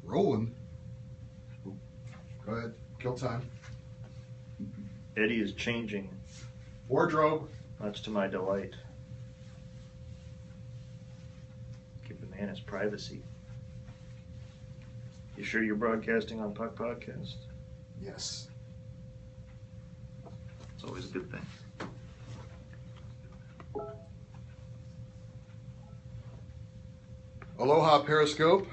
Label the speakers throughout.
Speaker 1: Rolling. Go ahead. Kill time.
Speaker 2: Eddie is changing,
Speaker 1: Wardrobe.
Speaker 2: much to my delight. Give the man his privacy. You sure you're broadcasting on Puck Podcast?
Speaker 1: Yes.
Speaker 2: It's always a good thing.
Speaker 1: Aloha Periscope.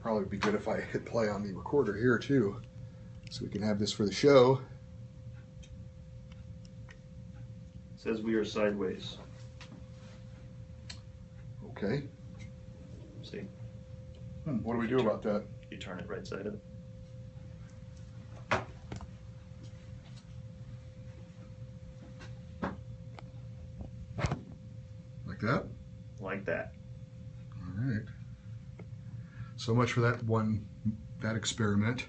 Speaker 1: Probably be good if I hit play on the recorder here too, so we can have this for the show.
Speaker 2: Says we are sideways.
Speaker 1: Okay.
Speaker 2: See?
Speaker 1: What do we do about that?
Speaker 2: You turn it right side up.
Speaker 1: Like that?
Speaker 2: Like that.
Speaker 1: All right. So much for that experiment.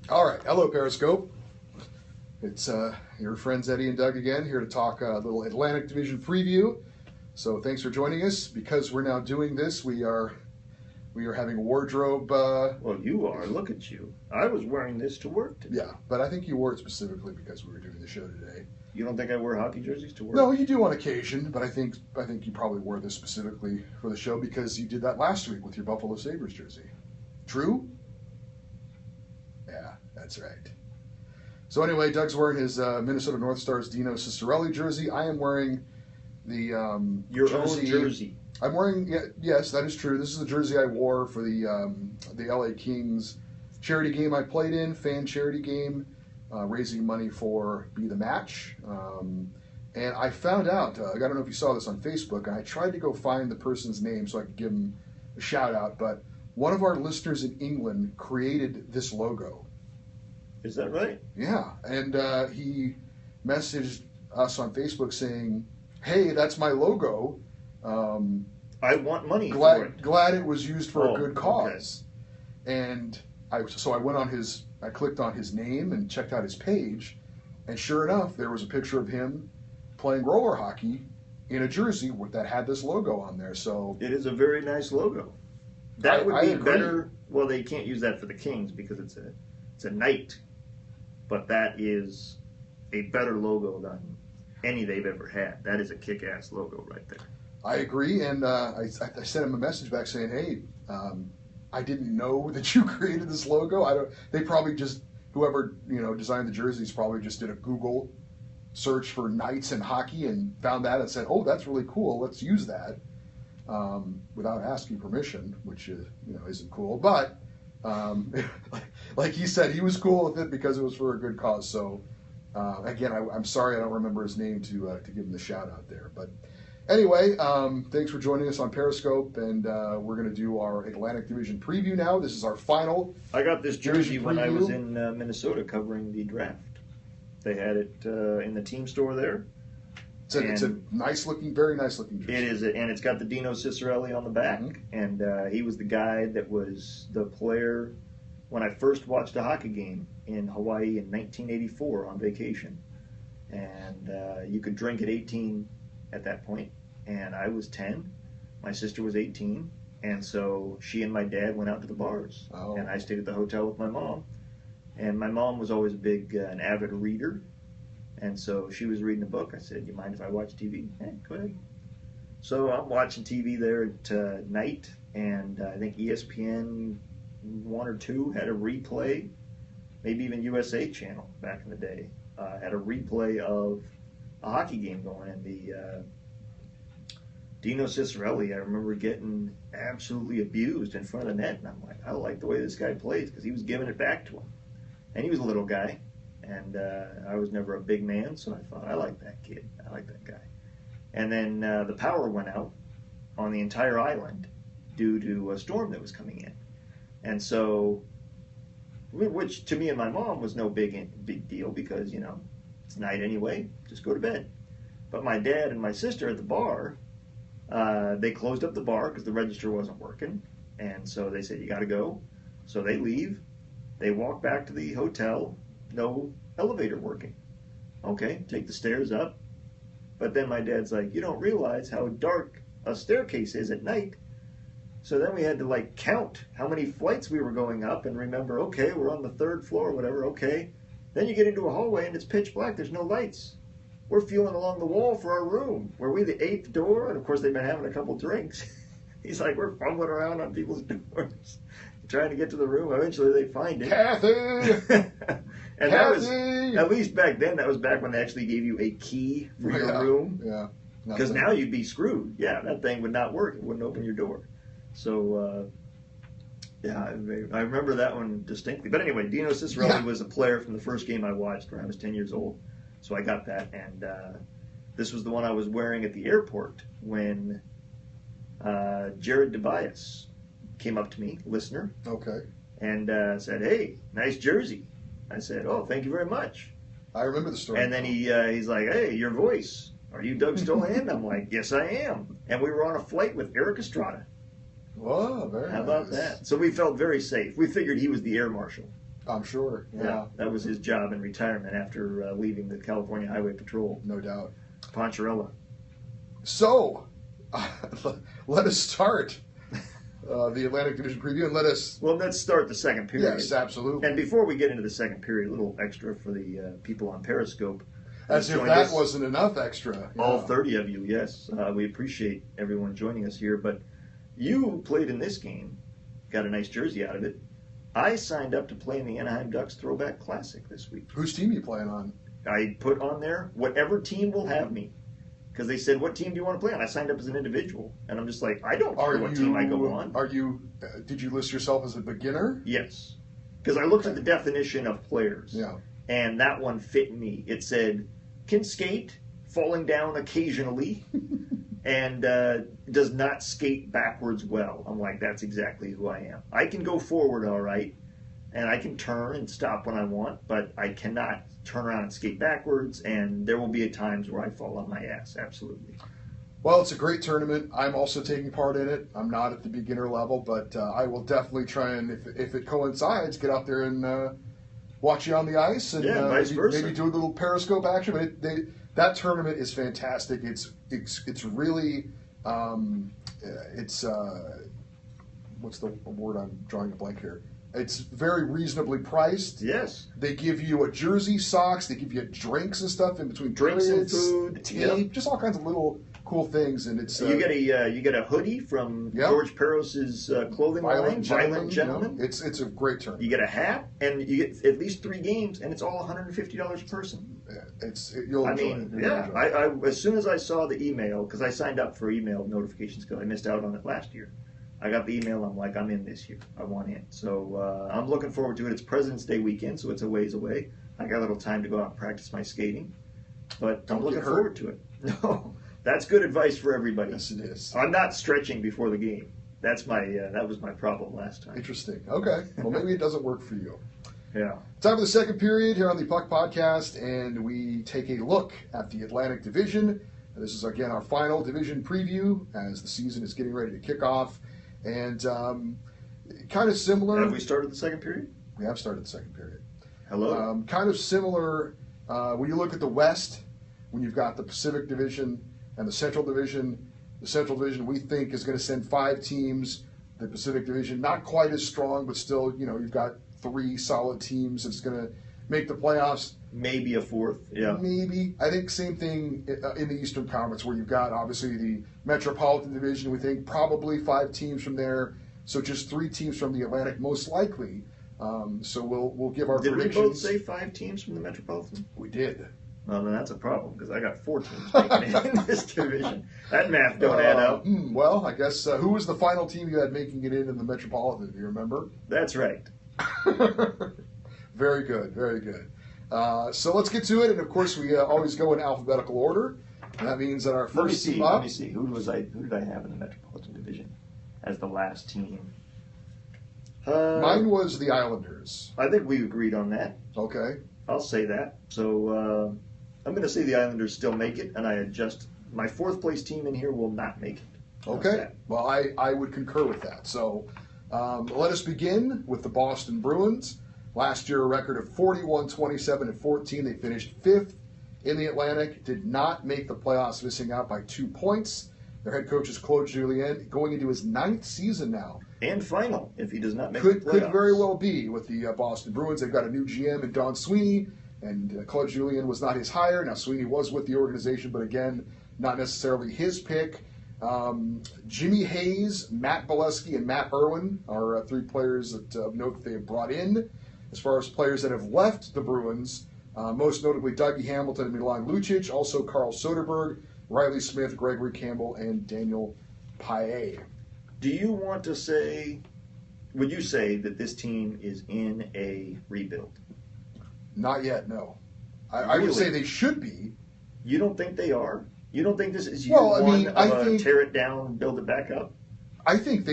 Speaker 1: All right, hello Periscope. It's your friends Eddie and Doug again, here to talk a little Atlantic Division preview. So thanks for joining us. Because we're now doing this, we are having a wardrobe.
Speaker 2: Well, you are. Look at you. I was wearing this to work today.
Speaker 1: Yeah, but I think you wore it specifically because we were doing the show today.
Speaker 2: You don't think I wear hockey jerseys to work?
Speaker 1: No, you do on occasion, but I think you probably wore this specifically for the show because you did that last week with your Buffalo Sabres jersey. True? Yeah, that's right. So anyway, Doug's wearing his Minnesota North Stars Dino Ciccarelli jersey. I am wearing the
Speaker 2: your own jersey.
Speaker 1: I'm wearing, yes, that is true. This is the jersey I wore for the LA Kings charity game I played in, fan charity game, raising money for Be the Match. And I found out, I don't know if you saw this on Facebook, and I tried to go find the person's name so I could give him a shout out, but one of our listeners in England created this logo.
Speaker 2: Is that right?
Speaker 1: Yeah, and he messaged us on Facebook saying, "Hey, that's my logo.
Speaker 2: I want money for it.
Speaker 1: Glad it was used for a good cause."
Speaker 2: Okay.
Speaker 1: And I went on I clicked on his name and checked out his page, and sure enough, there was a picture of him playing roller hockey in a jersey that had this logo on there. So
Speaker 2: it is a very nice logo. That would be
Speaker 1: agree.
Speaker 2: better. Well, they can't use that for the Kings because it's a knight, but that is a better logo than any they've ever had. That is a kick-ass logo right there.
Speaker 1: I agree, and I sent him a message back saying, "Hey, I didn't know that you created this logo. They probably just whoever designed the jerseys probably just did a Google search for knights and hockey and found that and said, oh, that's really cool. Let's use that without asking permission, which isn't cool. But like he said, he was cool with it because it was for a good cause. So again, I'm sorry I don't remember his name to give him the shout out there, but." Anyway, thanks for joining us on Periscope, and we're going to do our Atlantic Division preview now. This is our final.
Speaker 2: I got this jersey
Speaker 1: Division
Speaker 2: when I
Speaker 1: preview.
Speaker 2: was in Minnesota covering the draft. They had it in the team store there.
Speaker 1: It's a nice looking, very nice looking jersey.
Speaker 2: It is, and it's got the Dino Ciccarelli on the back,
Speaker 1: Mm-hmm.
Speaker 2: and he was the guy that was the player when I first watched a hockey game in Hawaii in 1984 on vacation, and you could drink at 18 at that point. And I was 10. My sister was 18. And so she and my dad went out to the bars.
Speaker 1: Oh.
Speaker 2: And I stayed at the hotel with my mom. And my mom was always an avid reader. And so she was reading a book. I said, you mind if I watch TV? Hey, go ahead. So I'm watching TV there at night. And I think ESPN 1 or 2 had a replay. Maybe even USA Channel back in the day had a replay of a hockey game going. And the Dino Ciccarelli, I remember getting absolutely abused in front of the net, and I'm like, I like the way this guy plays because he was giving it back to him. And he was a little guy, and I was never a big man, so I thought, I like that kid. I like that guy. And then the power went out on the entire island due to a storm that was coming in. And so, which to me and my mom was no big deal because, it's night anyway, just go to bed. But my dad and my sister at the bar, they closed up the bar because the register wasn't working. And so they said, you got to go. So they leave. They walk back to the hotel. No elevator working. Okay, take the stairs up. But then my dad's like, you don't realize how dark a staircase is at night. So then we had to like count how many flights we were going up and remember, okay, we're on the 3rd floor or whatever, okay. Then you get into a hallway and it's pitch black, there's no lights. We're feeling along the wall for our room. Were we the 8th door? And of course they've been having a couple drinks. He's like, we're fumbling around on people's doors, trying to get to the room. Eventually they find it.
Speaker 1: Kathy!
Speaker 2: And that was, at least back then, that was back when they actually gave you a key for your room.
Speaker 1: Yeah.
Speaker 2: Because now you'd be screwed. Yeah, that thing would not work. It wouldn't open your door. So, yeah, I remember that one distinctly. But anyway, Dino Ciccarelli was a player from the first game I watched when I was 10 years old. So I got that. And this was the one I was wearing at the airport when Jared DeBias came up to me, listener.
Speaker 1: Okay.
Speaker 2: And said, hey, nice jersey. I said, oh, thank you very much.
Speaker 1: I remember the story.
Speaker 2: And then he's like, hey, your voice. Are you Doug Stohan? I'm like, yes, I am. And we were on a flight with Eric Estrada.
Speaker 1: Whoa, very
Speaker 2: How about that? So we felt very safe. We figured he was the air marshal.
Speaker 1: I'm sure. Yeah.
Speaker 2: That was his job in retirement after leaving the California Highway Patrol.
Speaker 1: No doubt.
Speaker 2: Poncherella.
Speaker 1: So, let us start the Atlantic Division preview, and
Speaker 2: Well, let's start the second period.
Speaker 1: Yes, absolutely.
Speaker 2: And before we get into the second period, a little extra for the people on Periscope.
Speaker 1: As if that wasn't enough extra.
Speaker 2: All 30 of you, yes. We appreciate everyone joining us here. But you played in this game, got a nice jersey out of it. I signed up to play in the Anaheim Ducks Throwback Classic this week.
Speaker 1: Whose team are you playing on?
Speaker 2: I put on there whatever team will have me. Because they said, what team do you want to play on? I signed up as an individual. And I'm just like, I don't care what team I go on.
Speaker 1: Did you list yourself as a beginner?
Speaker 2: Yes. Because I looked at the definition of players.
Speaker 1: Yeah.
Speaker 2: And that one fit me. It said, can skate, falling down occasionally, and does not skate backwards well. I'm like, that's exactly who I am. I can go forward all right, and I can turn and stop when I want, but I cannot turn around and skate backwards, and there will be times where I fall on my ass, absolutely.
Speaker 1: Well, it's a great tournament. I'm also taking part in it. I'm not at the beginner level, but I will definitely try and, if it coincides, get out there and watch you on the ice and
Speaker 2: vice versa.
Speaker 1: Maybe do a little Periscope action. But that tournament is fantastic. It's really what's the word? I'm drawing a blank here. It's very reasonably priced.
Speaker 2: Yes.
Speaker 1: They give you a jersey, socks. They give you drinks and stuff in between
Speaker 2: drinks
Speaker 1: periods,
Speaker 2: and food,
Speaker 1: tea, just all kinds of little cool things. And it's
Speaker 2: you get a hoodie from George Peros's clothing line, Violent Gentleman.
Speaker 1: It's a great tournament.
Speaker 2: You get a hat, and you get at least 3 games, and it's all $150 a person.
Speaker 1: You'll enjoy it.
Speaker 2: As soon as I saw the email, because I signed up for email notifications because I missed out on it last year. I got the email. I'm like, I'm in this year. I want in. So I'm looking forward to it. It's President's Day weekend, so it's a ways away. I got a little time to go out and practice my skating, but I'm looking forward to it. No, that's good advice for everybody.
Speaker 1: Yes, it is.
Speaker 2: I'm not stretching before the game. That's my that was my problem last time.
Speaker 1: Interesting. Okay. Well, maybe it doesn't work for you.
Speaker 2: Yeah.
Speaker 1: Time for the second period here on the Puck Podcast, and we take a look at the Atlantic Division. This is, again, our final division preview as the season is getting ready to kick off. And kind of similar.
Speaker 2: Have we started the second period?
Speaker 1: We have started the second period.
Speaker 2: Hello.
Speaker 1: Kind of similar when you look at the West, when you've got the Pacific Division and the Central Division. The Central Division we think is going to send 5 teams. The Pacific Division not quite as strong, but still, you've got 3 solid teams that's going to make the playoffs.
Speaker 2: Maybe a 4th, yeah.
Speaker 1: Maybe. I think same thing in the Eastern Conference, where you've got, obviously, the Metropolitan Division. We think probably 5 teams from there. So just 3 teams from the Atlantic, most likely. So we'll give our predictions.
Speaker 2: Did we both say 5 teams from the Metropolitan?
Speaker 1: We did.
Speaker 2: Well, then that's a problem, because I got 4 teams making it in this division. That math don't add up.
Speaker 1: Well, I guess, who was the final team you had making it in the Metropolitan? Do you remember?
Speaker 2: That's right.
Speaker 1: Very good, very good. So let's get to it, and of course we always go in alphabetical order. And that means that our first team up.
Speaker 2: Let me see. Who did I have in the Metropolitan Division as the last team?
Speaker 1: Mine was the Islanders.
Speaker 2: I think we agreed on that.
Speaker 1: Okay.
Speaker 2: I'll say that. So I'm going to say the Islanders still make it, and I adjust. My 4th place team in here will not make it.
Speaker 1: Okay. Well, I would concur with that. So let us begin with the Boston Bruins. Last year, a record of 41, 27, and 14. They finished fifth in the Atlantic, did not make the playoffs, missing out by 2 points. Their head coach is Claude Julien, going into his 9th season now.
Speaker 2: And final, if he does not make the playoffs.
Speaker 1: Could very well be with the Boston Bruins. They've got a new GM in Don Sweeney, and Claude Julien was not his hire. Now, Sweeney was with the organization, but again, not necessarily his pick. Jimmy Hayes, Matt Bolesky, and Matt Irwin are 3 players of note that they have brought in. As far as players that have left the Bruins, most notably Dougie Hamilton and Milan Lucic, also Carl Soderberg, Riley Smith, Gregory Campbell, and Daniel Paille.
Speaker 2: Do you want to say, would you say that this team is in a rebuild?
Speaker 1: Not yet, no. I would say they should be.
Speaker 2: You don't think they are? You don't think this is year one of a tear it down and build it back up?
Speaker 1: I think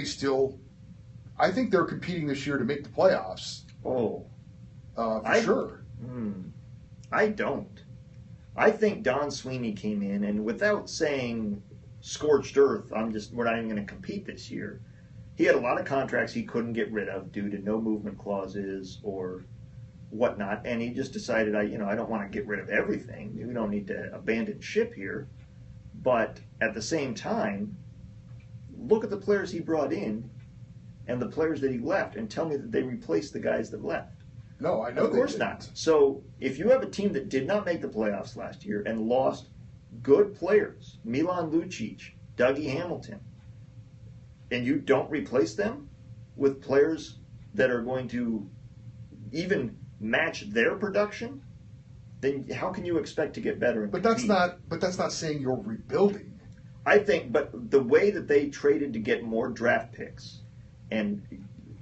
Speaker 1: they're competing this year to make the playoffs.
Speaker 2: Oh.
Speaker 1: For sure.
Speaker 2: I don't. I think Don Sweeney came in, and without saying scorched earth, we're not even going to compete this year. He had a lot of contracts he couldn't get rid of due to no movement clauses or whatnot, and he just decided, I don't want to get rid of everything. We don't need to abandon ship here. But at the same time, look at the players he brought in and the players that he left, and tell me that they replaced the guys that left.
Speaker 1: No, I know.
Speaker 2: Of course not. So if you have a team that did not make the playoffs last year and lost good players, Milan Lucic, Dougie Hamilton, and you don't replace them with players that are going to even match their production, then how can you expect to get better?
Speaker 1: But that's not saying you're rebuilding.
Speaker 2: I think, but the way that they traded to get more draft picks, and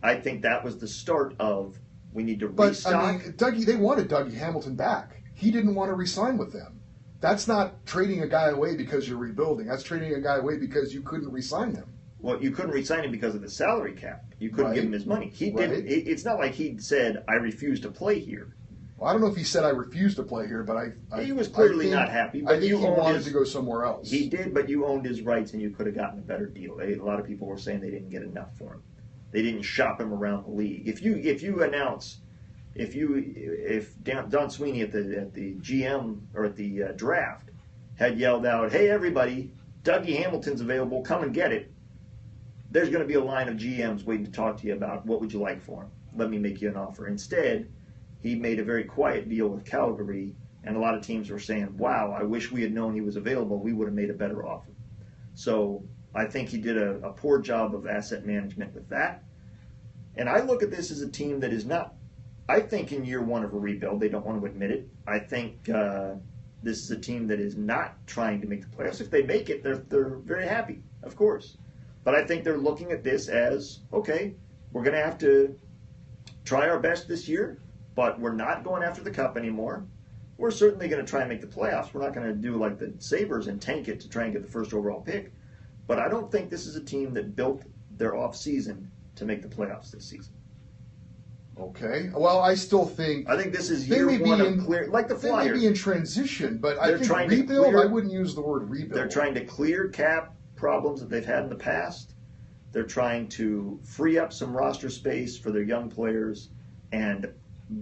Speaker 2: I think that was the start of we need to restock.
Speaker 1: But, they wanted Dougie Hamilton back. He didn't want to re-sign with them. That's not trading a guy away because you're rebuilding. That's trading a guy away because you couldn't re-sign him.
Speaker 2: Well, you couldn't re-sign him because of the salary cap. You couldn't give him his money. He didn't. It's not like he said, I refuse to play here.
Speaker 1: Well, I don't know if he said I refuse to play here, but he
Speaker 2: was clearly not happy. But
Speaker 1: I think he wanted to go somewhere else.
Speaker 2: He did, but you owned his rights, and you could have gotten a better deal. A lot of people were saying they didn't get enough for him. They didn't shop him around the league. If Don Sweeney at the GM or at the draft had yelled out, "Hey everybody, Dougie Hamilton's available, come and get it," there's going to be a line of GMs waiting to talk to you about what would you like for him. Let me make you an offer. Instead, he made a very quiet deal with Calgary, and a lot of teams were saying, "Wow, I wish we had known he was available. We would have made a better offer." So I think he did a poor job of asset management with that. And I look at this as a team that is not, I think in year one of a rebuild, they don't want to admit it. I think this is a team that is not trying to make the playoffs. If they make it, they're very happy, of course. But I think they're looking at this as, okay, we're going to have to try our best this year, but we're not going after the cup anymore. We're certainly going to try and make the playoffs. We're not going to do like the Sabres and tank it to try and get the first overall pick. But I don't think this is a team that built their off season to make the playoffs this season.
Speaker 1: Okay. Well, I still think...
Speaker 2: I think this is year one of clear... Like the Flyers.
Speaker 1: They may be in transition, but I think rebuild, I wouldn't use the word rebuild.
Speaker 2: They're trying to clear cap problems that they've had in the past. They're trying to free up some roster space for their young players and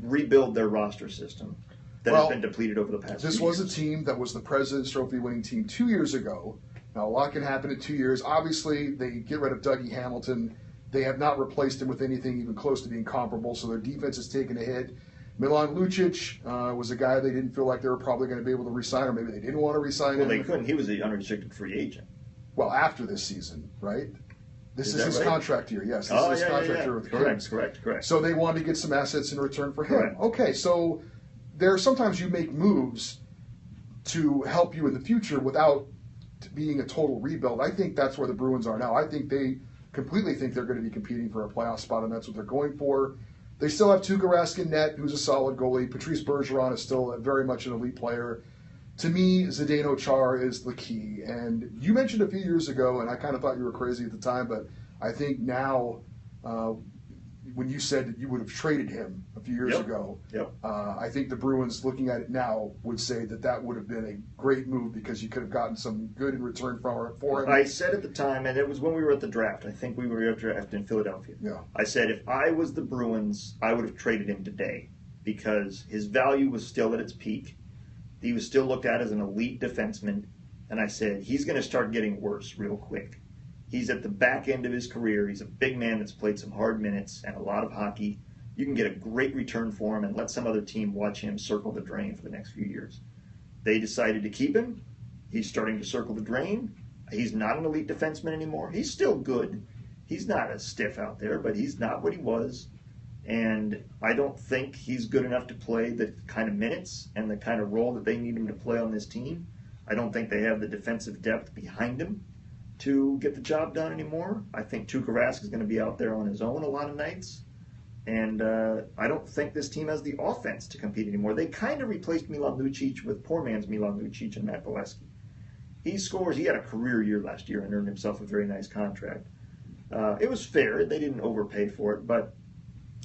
Speaker 2: rebuild their roster system that has been depleted over the past few years.
Speaker 1: This was a team that was the President's Trophy winning team 2 years ago. Now, a lot can happen in 2 years. Obviously, they get rid of Dougie Hamilton. They have not replaced him with anything even close to being comparable, so their defense has taken a hit. Milan Lucic was a guy they didn't feel like they were probably going to be able to re-sign, or maybe they didn't want to re-sign him.
Speaker 2: Well, they couldn't. He was an unrestricted free agent.
Speaker 1: Well, after this season, right? This is his contract year, yes. This is his contract year with
Speaker 2: Correct.
Speaker 1: So they wanted to get some assets in return for him.
Speaker 2: Correct.
Speaker 1: Okay, so sometimes you make moves to help you in the future without being a total rebuild. I think that's where the Bruins are now. I think they completely think they're going to be competing for a playoff spot, and that's what they're going for. They still have Tuukka Rask in net, who's a solid goalie. Patrice Bergeron is still very much an elite player. To me, Zdeno Chara is the key. And you mentioned a few years ago, and I kind of thought you were crazy at the time, but I think now when you said that you would have traded him a few years
Speaker 2: Yep.
Speaker 1: ago,
Speaker 2: Yep.
Speaker 1: I think the Bruins, looking at it now, would say that that would have been a great move because you could have gotten some good in return for him.
Speaker 2: I said at the time, and it was when we were at the draft. I think we were at the draft in Philadelphia.
Speaker 1: Yeah.
Speaker 2: I said if I was the Bruins, I would have traded him today because his value was still at its peak. He was still looked at as an elite defenseman, and I said he's going to start getting worse real quick. He's at the back end of his career. He's a big man that's played some hard minutes and a lot of hockey. You can get a great return for him and let some other team watch him circle the drain for the next few years. They decided to keep him. He's starting to circle the drain. He's not an elite defenseman anymore. He's still good. He's not a stiff out there, but he's not what he was. And I don't think he's good enough to play the kind of minutes and the kind of role that they need him to play on this team. I don't think they have the defensive depth behind him to get the job done anymore. I think Tuukka Rask is going to be out there on his own a lot of nights. And I don't think this team has the offense to compete anymore. They kind of replaced Milan Lucic with poor man's Milan Lucic and Matt Bolesky. He scores. He had a career year last year and earned himself a very nice contract. It was fair. They didn't overpay for it, but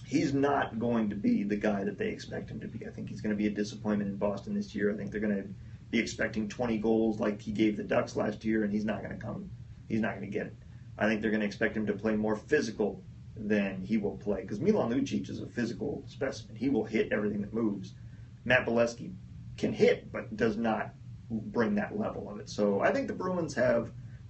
Speaker 2: he's not going to be the guy that they expect him to be. I think he's going to be a disappointment in Boston this year. I think they're going to be expecting 20 goals like he gave the Ducks last year, and he's not going to come. He's not going to get it. I think they're going to expect him to play more physical than he will play, because Milan Lucic is a physical specimen. He will hit everything that moves. Matt Bolesky can hit, but does not bring that level of it. So I think the Bruins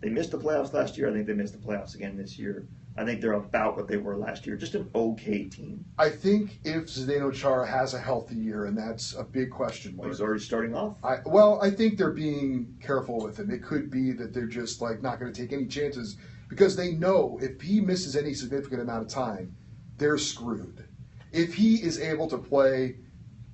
Speaker 2: they missed the playoffs last year. I think they missed the playoffs again this year. I think they're about what they were last year, just an okay team.
Speaker 1: I think if Zdeno Chara has a healthy year, and that's a big question mark.
Speaker 2: He's already starting off.
Speaker 1: I think they're being careful with him. It could be that they're just like not going to take any chances because they know if he misses any significant amount of time, they're screwed. If he is able to play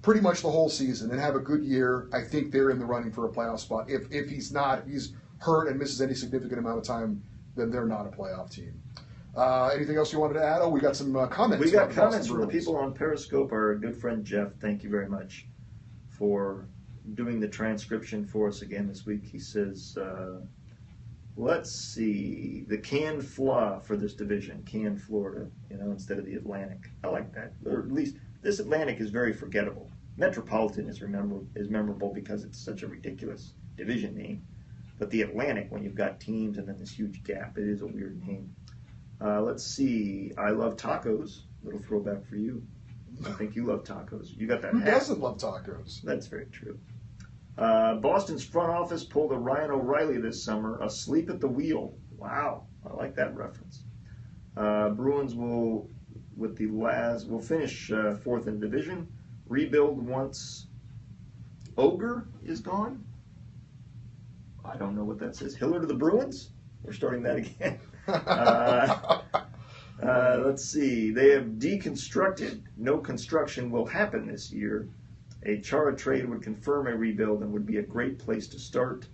Speaker 1: pretty much the whole season and have a good year, I think they're in the running for a playoff spot. If he's not, if he's hurt and misses any significant amount of time, then they're not a playoff team. Anything else you wanted to add? Oh, we got some comments.
Speaker 2: We got comments from the people on Periscope. Our good friend Jeff, thank you very much for doing the transcription for us again this week. He says, let's see, the canned flaw for this division, canned Florida, instead of the Atlantic. I like that. Or at least this Atlantic is very forgettable. Metropolitan is memorable because it's such a ridiculous division name. But the Atlantic, when you've got teams and then this huge gap, it is a weird name. Let's see. I love tacos. Little throwback for you. I think you love tacos. You got that
Speaker 1: Who
Speaker 2: hat.
Speaker 1: doesn't love tacos?
Speaker 2: That's very true. Boston's front office pulled a Ryan O'Reilly this summer, asleep at the wheel. Wow. I like that reference. Bruins will finish fourth in division. Rebuild once Ogre is gone. I don't know what that says. Hiller to the Bruins? We're starting that again. Let's see. They have deconstructed. No construction will happen this year. A Chara trade would confirm a rebuild and would be a great place to start.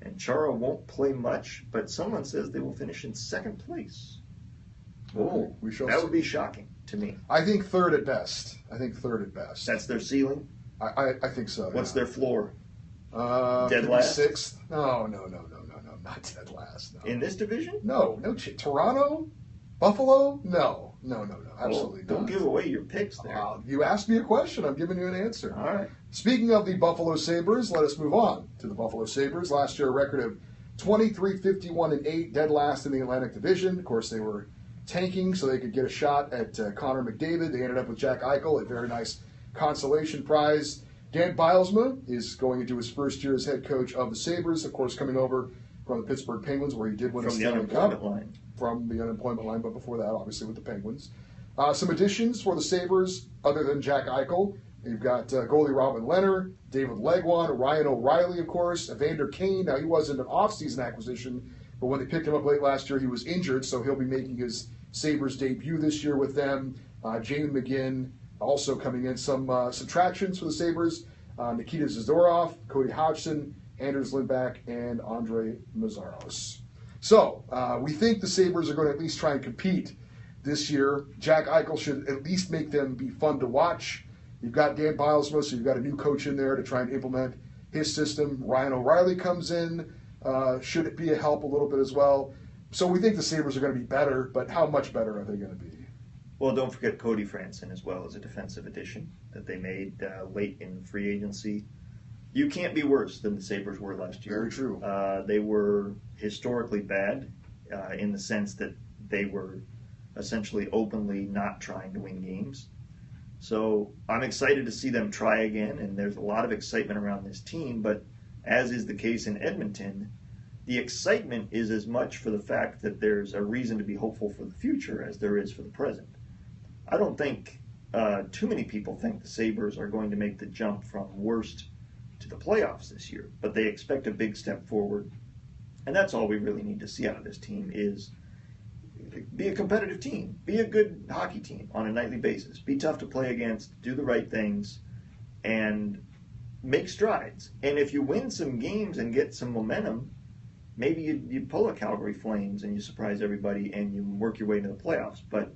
Speaker 2: And Chara won't play much, but someone says they will finish in second place. Oh,
Speaker 1: we shall
Speaker 2: that
Speaker 1: see.
Speaker 2: would be shocking to me.
Speaker 1: I think third at best.
Speaker 2: That's their ceiling?
Speaker 1: I think so.
Speaker 2: What's their floor?
Speaker 1: Dead
Speaker 2: last?
Speaker 1: Sixth? No, not dead last. No.
Speaker 2: In this division?
Speaker 1: No. Toronto? Buffalo? No, absolutely
Speaker 2: Don't
Speaker 1: not.
Speaker 2: give away your picks there.
Speaker 1: You asked me a question. I'm giving you an answer.
Speaker 2: All right.
Speaker 1: Speaking of the Buffalo Sabres, let us move on to the Buffalo Sabres. Last year, a record of 23-51-8, dead last in the Atlantic Division. Of course, they were tanking so they could get a shot at Connor McDavid. They ended up with Jack Eichel, a very nice consolation prize. Dan Bylsma is going into his first year as head coach of the Sabres, of course, coming over from the Pittsburgh Penguins, where he did win a Stanley Cup. From the unemployment line, but before that, obviously, with the Penguins. Some additions for the Sabres, other than Jack Eichel. You've got goalie Robin Lehner, David Legwand, Ryan O'Reilly, of course, Evander Kane. Now, he wasn't an off-season acquisition, but when they picked him up late last year, he was injured, so he'll be making his Sabres debut this year with them. Jamie McGinn also coming in. Some subtractions for the Sabres. Nikita Zadorov, Cody Hodgson, Anders Lindback, and Andre Mazzaros. So, we think the Sabres are going to at least try and compete this year. Jack Eichel should at least make them be fun to watch. You've got Dan Bylsma, so you've got a new coach in there to try and implement his system. Ryan O'Reilly comes in. Should it be a help a little bit as well? So we think the Sabres are going to be better, but how much better are they going to be?
Speaker 2: Well, don't forget Cody Franson as well as a defensive addition that they made late in free agency. You can't be worse than the Sabres were last year.
Speaker 1: Very true.
Speaker 2: They were historically bad in the sense that they were essentially openly not trying to win games. So I'm excited to see them try again, and there's a lot of excitement around this team, but as is the case in Edmonton, the excitement is as much for the fact that there's a reason to be hopeful for the future as there is for the present. I don't think too many people think the Sabres are going to make the jump from worst to the playoffs this year, but they expect a big step forward. And that's all we really need to see out of this team is be a competitive team, be a good hockey team on a nightly basis, be tough to play against, do the right things, and make strides. And if you win some games and get some momentum, maybe you pull a Calgary Flames and you surprise everybody and you work your way into the playoffs. But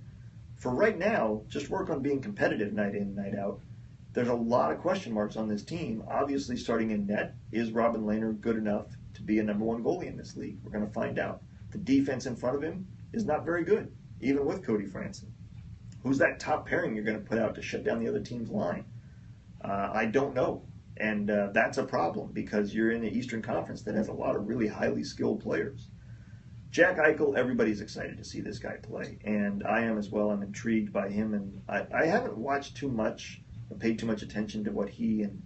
Speaker 2: for right now, just work on being competitive night in, night out. There's a lot of question marks on this team. Obviously, starting in net, is Robin Lehner good enough to be a number one goalie in this league? We're going to find out. The defense in front of him is not very good, even with Cody Franson. Who's that top pairing you're going to put out to shut down the other team's line? I don't know. And that's a problem because you're in the Eastern Conference that has a lot of really highly skilled players. Jack Eichel, everybody's excited to see this guy play, and I am as well. I'm intrigued by him, and I haven't watched too much or paid too much attention to what he and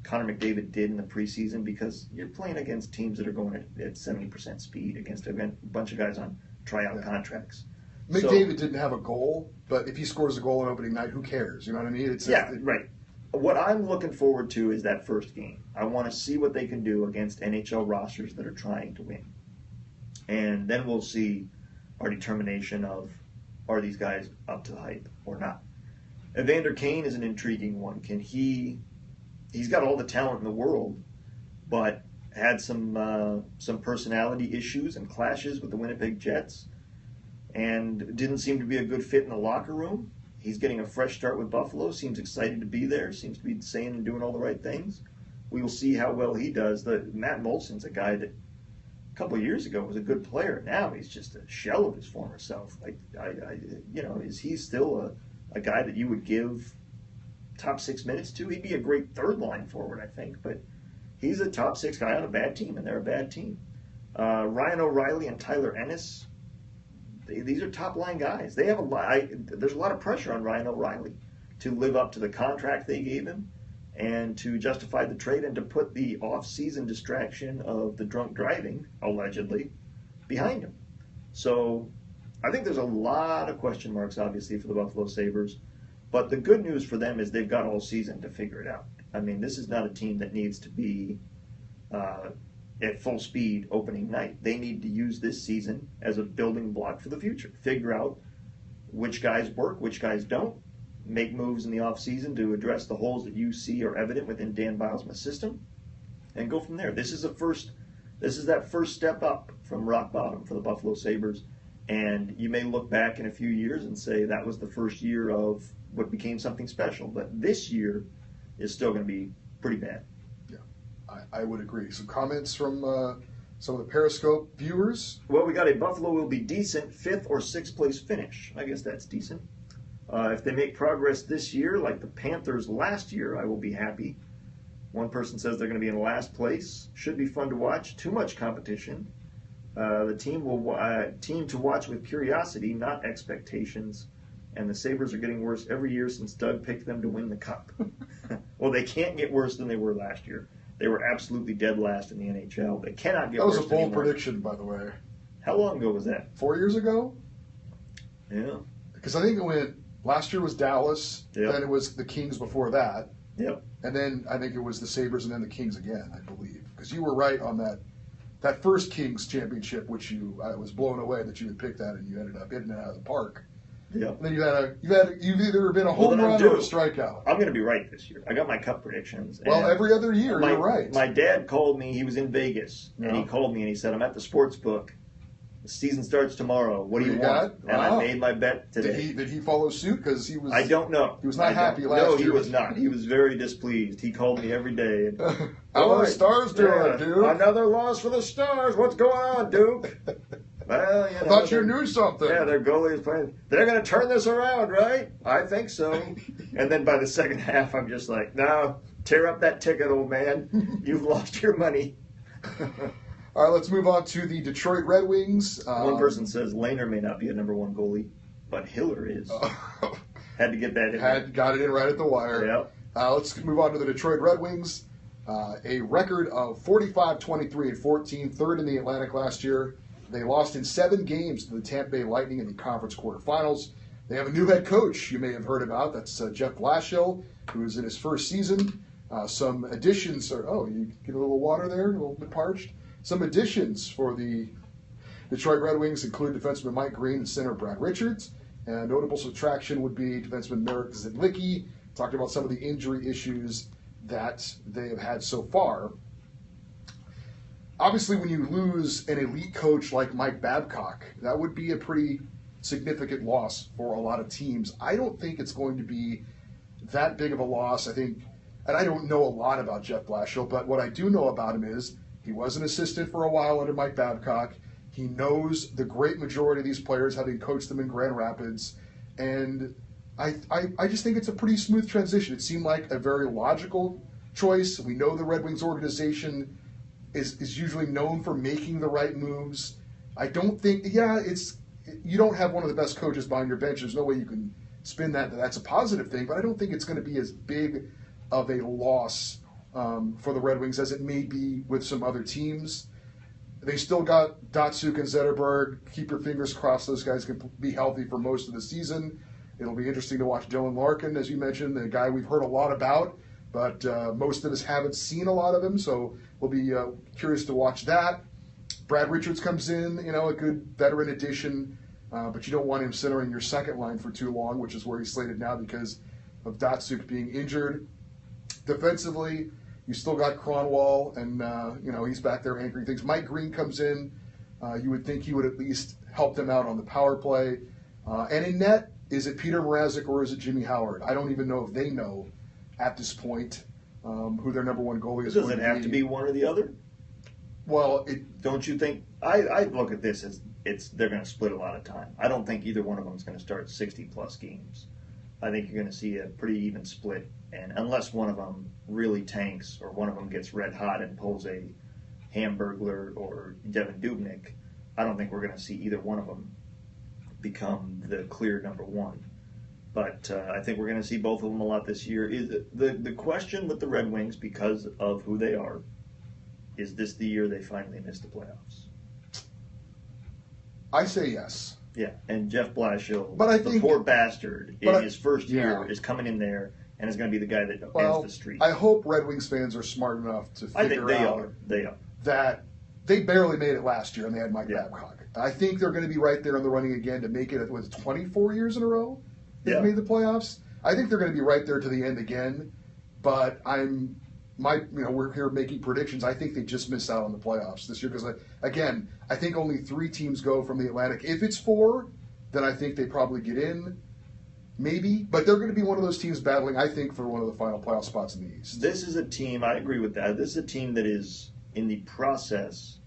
Speaker 2: Connor McDavid did in the preseason because you're playing against teams that are going at 70% speed against a bunch of guys on tryout contracts.
Speaker 1: McDavid didn't have a goal, but if he scores a goal on opening night, who cares? You know what I mean?
Speaker 2: Right. What I'm looking forward to is that first game. I want to see what they can do against NHL rosters that are trying to win. And then we'll see our determination of, are these guys up to the hype or not? Evander Kane is an intriguing one. He's got all the talent in the world, but had some personality issues and clashes with the Winnipeg Jets and didn't seem to be a good fit in the locker room. He's getting a fresh start with Buffalo, seems excited to be there, seems to be saying and doing all the right things. We will see how well he does. Matt Molson's a guy that a couple of years ago was a good player. Now he's just a shell of his former self. Is he still a guy that you would give top 6 minutes to? He'd be a great third line forward, I think, but he's a top 6 guy on a bad team, and they're a bad team. Ryan O'Reilly and Tyler Ennis, these are top line guys. They have there's a lot of pressure on Ryan O'Reilly to live up to the contract they gave him and to justify the trade and to put the off-season distraction of the drunk driving, allegedly, behind him. So I think there's a lot of question marks, obviously, for the Buffalo Sabres. But the good news for them is they've got all season to figure it out. I mean, this is not a team that needs to be at full speed opening night. They need to use this season as a building block for the future. Figure out which guys work, which guys don't. Make moves in the offseason to address the holes that you see are evident within Dan Bilesma's system, and go from there. This is that first step up from rock bottom for the Buffalo Sabres. And you may look back in a few years and say that was the first year of what became something special. But this year is still going to be pretty bad.
Speaker 1: Yeah, I would agree. Some comments from some of the Periscope viewers?
Speaker 2: Well, we got a Buffalo will be decent 5th or 6th place finish. I guess that's decent. If they make progress this year, like the Panthers last year, I will be happy. One person says they're going to be in last place. Should be fun to watch. Too much competition. The team to watch with curiosity, not expectations. And the Sabres are getting worse every year since Doug picked them to win the Cup. Well, they can't get worse than they were last year. They were absolutely dead last in the NHL. They cannot get worse.
Speaker 1: That was a bold prediction, by the way.
Speaker 2: How long ago was that?
Speaker 1: 4 years ago?
Speaker 2: Yeah.
Speaker 1: Because I think it went, last year was Dallas,
Speaker 2: Yep.
Speaker 1: then it was the Kings before that,
Speaker 2: Yep.
Speaker 1: and then I think it was the Sabres and then the Kings again, I believe. Because you were right on that first Kings championship, which I was blown away that you had picked that and you ended up hitting it out of the park.
Speaker 2: Yep.
Speaker 1: And then you've either been a home run or a strikeout.
Speaker 2: I'm going to be right this year. I got my Cup predictions.
Speaker 1: Well, every other year you're right.
Speaker 2: My dad called me. He was in Vegas, and he called me and he said, "I'm at the sports book. The season starts tomorrow. What do you want?" And I made my bet today.
Speaker 1: Did he follow suit? Because he was.
Speaker 2: I don't know.
Speaker 1: He was not happy last year.
Speaker 2: No, he was not. He was very displeased. He called me every day.
Speaker 1: How are the Stars doing, dude?
Speaker 2: Another loss for the Stars. What's going on, Duke? Well,
Speaker 1: I thought you knew something.
Speaker 2: Yeah, their goalie is playing. They're going to turn this around, right? I think so. And then by the second half, I'm just like, no, tear up that ticket, old man. You've lost your money.
Speaker 1: All right, let's move on to the Detroit Red Wings.
Speaker 2: One person says Lehner may not be a number one goalie, but Hiller is. Had to get that in.
Speaker 1: Got it in right at the wire.
Speaker 2: Yep.
Speaker 1: Let's move on to the Detroit Red Wings. A record of 45-23-14, third in the Atlantic last year. They lost in 7 games to the Tampa Bay Lightning in the conference quarterfinals. They have a new head coach you may have heard about. That's Jeff Blashill, who is in his first season. Some additions you get a little water there, a little bit parched. Some additions for the Detroit Red Wings include defenseman Mike Green and center Brad Richards. And notable subtraction would be defenseman Marek Zidlicki. Talked about some of the injury issues that they have had so far. Obviously, when you lose an elite coach like Mike Babcock, that would be a pretty significant loss for a lot of teams. I don't think it's going to be that big of a loss. I think, and I don't know a lot about Jeff Blashill, but what I do know about him is he was an assistant for a while under Mike Babcock. He knows the great majority of these players, having coached them in Grand Rapids, and I just think it's a pretty smooth transition. It seemed like a very logical choice. We know the Red Wings organization is usually known for making the right moves. I don't think, you don't have one of the best coaches behind your bench. There's no way you can spin that's a positive thing, but I don't think it's going to be as big of a loss for the Red Wings as it may be with some other teams. They still got Datsuk and Zetterberg. Keep your fingers crossed those guys can be healthy for most of the season. It'll be interesting to watch Dylan Larkin, as you mentioned, the guy we've heard a lot about, but most of us haven't seen a lot of him, so we'll be curious to watch that. Brad Richards comes in, a good veteran addition, but you don't want him centering your second line for too long, which is where he's slated now because of Datsuk being injured. Defensively, you still got Kronwall, and he's back there anchoring things. Mike Green comes in. You would think he would at least help them out on the power play. And in net, is it Peter Mrazek or is it Jimmy Howard? I don't even know if they know at this point who their number one goalie is.
Speaker 2: Does it have to be one or the other?
Speaker 1: Well,
Speaker 2: don't you think? I look at this as they're going to split a lot of time. I don't think either one of them is going to start 60-plus games. I think you're going to see a pretty even split, and unless one of them really tanks or one of them gets red hot and pulls a Hamburglar or Devin Dubnyk, I don't think we're going to see either one of them become the clear number one. But I think we're going to see both of them a lot this year. Is the question with the Red Wings, because of who they are, is this the year they finally miss the playoffs?
Speaker 1: I say yes.
Speaker 2: Yeah, and Jeff Blashill,
Speaker 1: but I think,
Speaker 2: the poor bastard, in his first year is coming in there and is going to be the guy that ends the streak.
Speaker 1: I hope Red Wings fans are smart enough to figure out that they barely made it last year and they had Mike Babcock. I think they're going to be right there in the running again to make it with 24 years in a row they've made the playoffs. I think they're going to be right there to the end again, but we're here making predictions. I think they just miss out on the playoffs this year because, I think only 3 teams go from the Atlantic. If it's 4, then I think they probably get in, maybe. But they're going to be one of those teams battling, I think, for one of the final playoff spots in the East.
Speaker 2: This is a team, I agree with that. This is a team that is in the process.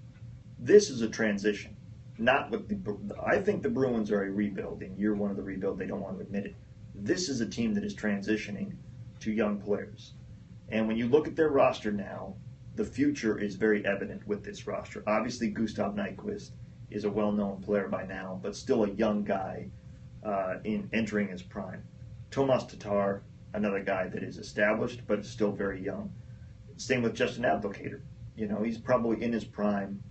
Speaker 2: This is a transition. I think the Bruins are a rebuild. In year 1 of the rebuild, they don't want to admit it. This is a team that is transitioning to young players. And when you look at their roster now, the future is very evident with this roster. Obviously, Gustav Nyquist is a well-known player by now, but still a young guy in entering his prime. Tomas Tatar, another guy that is established, but is still very young. Same with Justin Abdelkader. He's probably in his prime,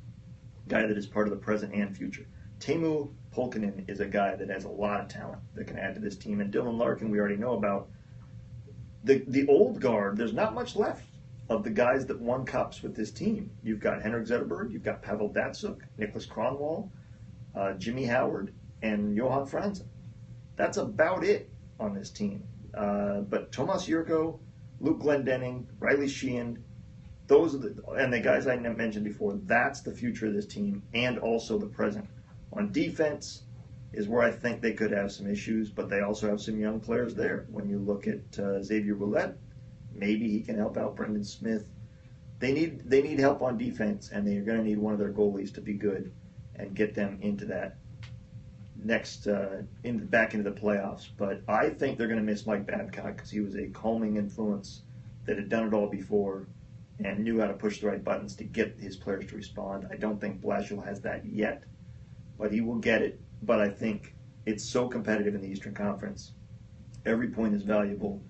Speaker 2: guy that is part of the present and future. Teemu Pulkkinen is a guy that has a lot of talent that can add to this team. And Dylan Larkin, we already know about. The old guard, there's not much left of the guys that won cups with this team. You've got Henrik Zetterberg, you've got Pavel Datsuk, Niklas Kronwall, Jimmy Howard, and Johan Franzen. That's about it on this team. But Tomas Jurko, Luke Glendening, Riley Sheehan, those are the guys I mentioned before. That's the future of this team and also the present. On defense is where I think they could have some issues, but they also have some young players there. When you look at Xavier Ouellet, maybe he can help out Brendan Smith. They need help on defense, and they're going to need one of their goalies to be good. and get them into that next back into the playoffs. But I think they're going to miss Mike Babcock because he was a calming influence that had done it all before and knew how to push the right buttons to get his players to respond. I don't think Blashill has that yet, but he will get it. But I think it's so competitive in the Eastern Conference. Every point is valuable.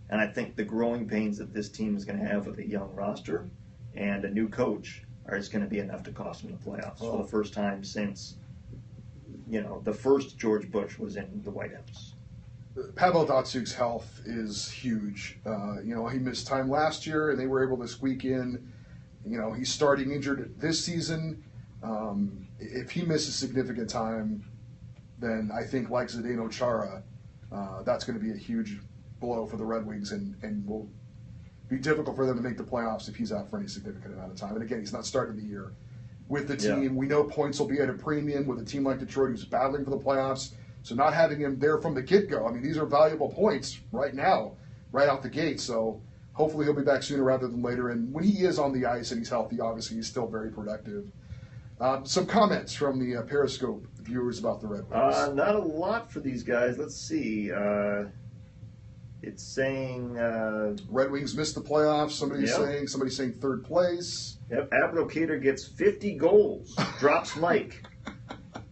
Speaker 2: And I think the growing pains that this team is going to have with a young roster and a new coach are just going to be enough to cost them the playoffs for the first time since, the first George Bush was in the White House.
Speaker 1: Pavel Datsuk's health is huge. He missed time last year, and they were able to squeak in. He's starting injured this season. If he misses significant time, then I think, like Zdeno Chara, that's going to be a huge blow for the Red Wings and will be difficult for them to make the playoffs if he's out for any significant amount of time. And again, he's not starting the year with the team.
Speaker 2: Yeah.
Speaker 1: We know points will be at a premium with a team like Detroit who's battling for the playoffs. So not having him there from the get-go, these are valuable points right now, right out the gate. So hopefully he'll be back sooner rather than later. And when he is on the ice and he's healthy, obviously he's still very productive. Some comments from the Periscope viewers about the Red Wings.
Speaker 2: Not a lot for these guys. Let's see. It's saying
Speaker 1: Red Wings missed the playoffs. Somebody's saying third place.
Speaker 2: Yep, Abdelkader gets 50 goals. Drops Mike.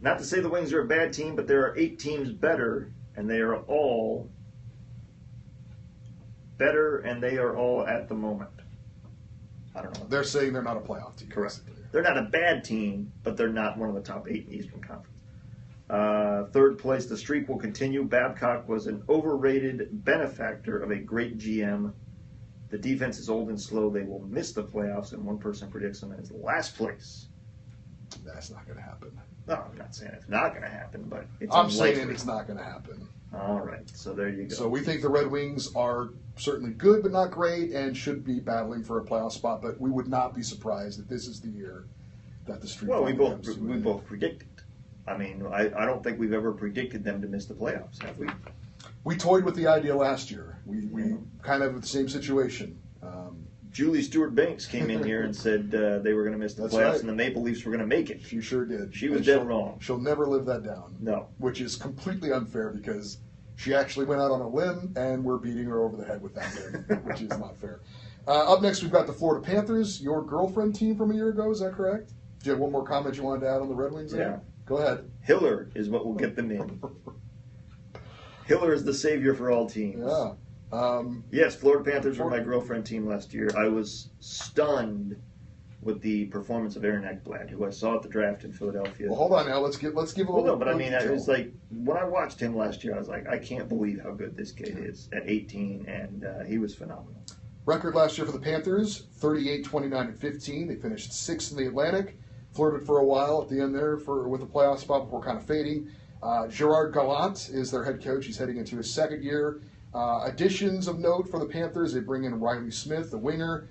Speaker 2: Not to say the Wings are a bad team, but there are 8 teams better, and they are all better, and they are all at the moment. I don't know.
Speaker 1: They're saying they're not a playoff team.
Speaker 2: Correct. They're not a bad team, but they're not one of the top 8 in the Eastern Conference. Third place, the streak will continue. Babcock was an overrated benefactor of a great GM. The defense is old and slow. They will miss the playoffs, and one person predicts them as last place.
Speaker 1: That's not going to happen.
Speaker 2: No, I'm not saying it's not going to happen, but it's
Speaker 1: I'm
Speaker 2: unlikely.
Speaker 1: saying it's not going to happen.
Speaker 2: All right, so there you go.
Speaker 1: So we think the Red Wings are certainly good but not great and should be battling for a playoff spot, but we would not be surprised if this is the year that the streak.
Speaker 2: Well, we both predicted. I don't think we've ever predicted them to miss the playoffs, have we?
Speaker 1: We toyed with the idea last year. We kind of the same situation.
Speaker 2: Julie Stewart-Banks came in here and said they were going to miss the playoffs
Speaker 1: right.
Speaker 2: and the Maple Leafs were going to make it.
Speaker 1: She sure did.
Speaker 2: She was dead wrong.
Speaker 1: She'll never live that down.
Speaker 2: No.
Speaker 1: Which is completely unfair because she actually went out on a limb and we're beating her over the head with that limb, which is not fair. Up next, we've got the Florida Panthers, your girlfriend team from a year ago. Is that correct? Do you have one more comment you wanted to add on the Red Wings?
Speaker 2: Yeah.
Speaker 1: Go ahead.
Speaker 2: Hiller is what will get them in. Hiller is the savior for all teams.
Speaker 1: Yeah.
Speaker 2: Yes, Florida Panthers were my girlfriend team last year. I was stunned with the performance of Aaron Ekblad, who I saw at the draft in Philadelphia.
Speaker 1: Well, hold on now. Let's give a little.
Speaker 2: Well, no, but it was like when I watched him last year, I was like, I can't believe how good this kid is at 18, and he was phenomenal.
Speaker 1: Record last year for the Panthers: 38, 29, and 15. They finished 6th in the Atlantic. Flirted for a while at the end there with a playoff spot before kind of fading. Gerard Gallant is their head coach. He's heading into his second year. Additions of note for the Panthers: they bring in Riley Smith, the winger.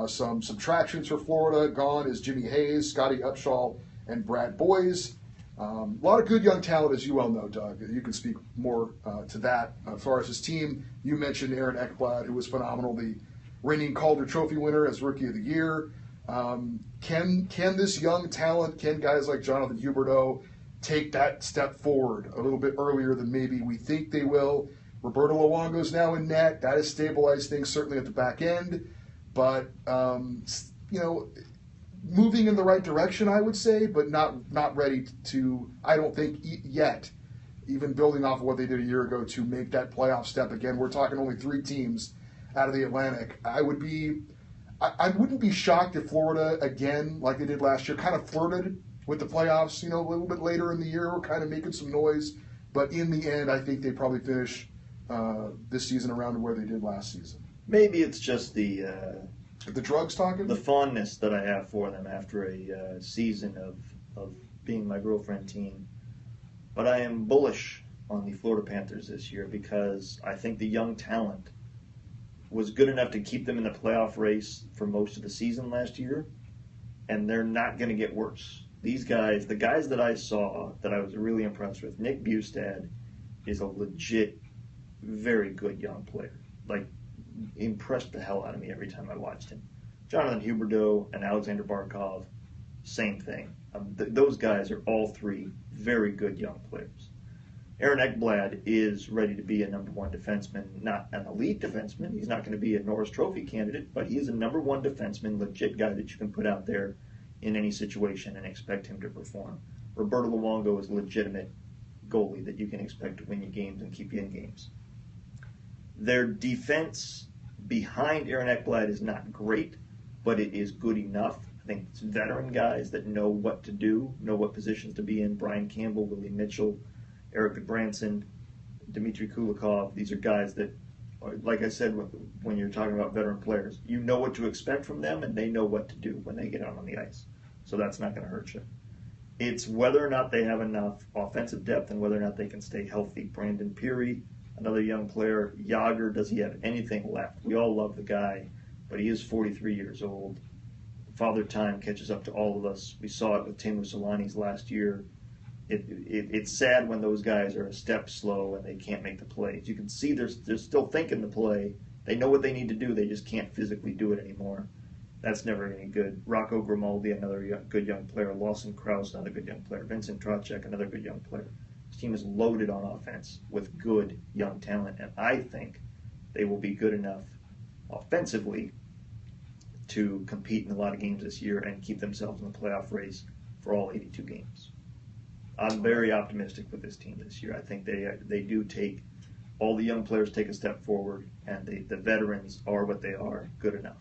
Speaker 1: Some subtractions for Florida. Gone is Jimmy Hayes, Scotty Upshaw, and Brad Boyes. A lot of good young talent, as you well know, Doug. You can speak more to that. As far as his team, you mentioned Aaron Ekblad, who was phenomenal, the reigning Calder Trophy winner as Rookie of the Year. Can this young talent, can guys like Jonathan Huberdeau take that step forward a little bit earlier than maybe we think they will? Roberto Luongo's now in net. That has stabilized things, certainly at the back end. But, moving in the right direction, I would say, but not ready to, I don't think yet, even building off of what they did a year ago, to make that playoff step again. We're talking only 3 teams out of the Atlantic. I wouldn't be shocked if Florida, again, like they did last year, kind of flirted with the playoffs, a little bit later in the year, kind of making some noise. But in the end, I think they probably finish this season around where they did last season.
Speaker 2: Maybe it's just the
Speaker 1: drugs talking?
Speaker 2: The fondness that I have for them after a season of being my girlfriend team. But I am bullish on the Florida Panthers this year because I think the young talent was good enough to keep them in the playoff race for most of the season last year, and they're not going to get worse. These guys, the guys that I saw that I was really impressed with, Nick Bustad is a legit, very good young player. Like, impressed the hell out of me every time I watched him. Jonathan Huberdeau and Alexander Barkov, same thing. Those guys are all three very good young players. Aaron Ekblad is ready to be a number one defenseman, not an elite defenseman. He's not going to be a Norris Trophy candidate, but he is a number one defenseman, legit guy that you can put out there in any situation and expect him to perform. Roberto Luongo is a legitimate goalie that you can expect to win you games and keep you in games. Their defense behind Aaron Ekblad is not great, but it is good enough. I think it's veteran guys that know what to do, know what positions to be in. Brian Campbell, Willie Mitchell, Eric Goodbranson, Dmitry Kulikov. These are guys that, like I said, when you're talking about veteran players, you know what to expect from them, and they know what to do when they get out on the ice. So that's not going to hurt you. It's whether or not they have enough offensive depth and whether or not they can stay healthy. Brandon Peary, another young player. Yager, does he have anything left? We all love the guy, but he is 43 years old. Father Time catches up to all of us. We saw it with Teemu Selanne's last year. It's sad when those guys are a step slow and they can't make the plays. You can see they're still thinking the play. They know what they need to do. They just can't physically do it anymore. That's never any good. Rocco Grimaldi, another good young player. Lawson Krause, another good young player. Vincent Trocek, another good young player. This team is loaded on offense with good young talent, and I think they will be good enough offensively to compete in a lot of games this year and keep themselves in the playoff race for all 82 games. I'm very optimistic with this team this year. I think they do take, all the young players take a step forward, and the veterans are what they are, good enough.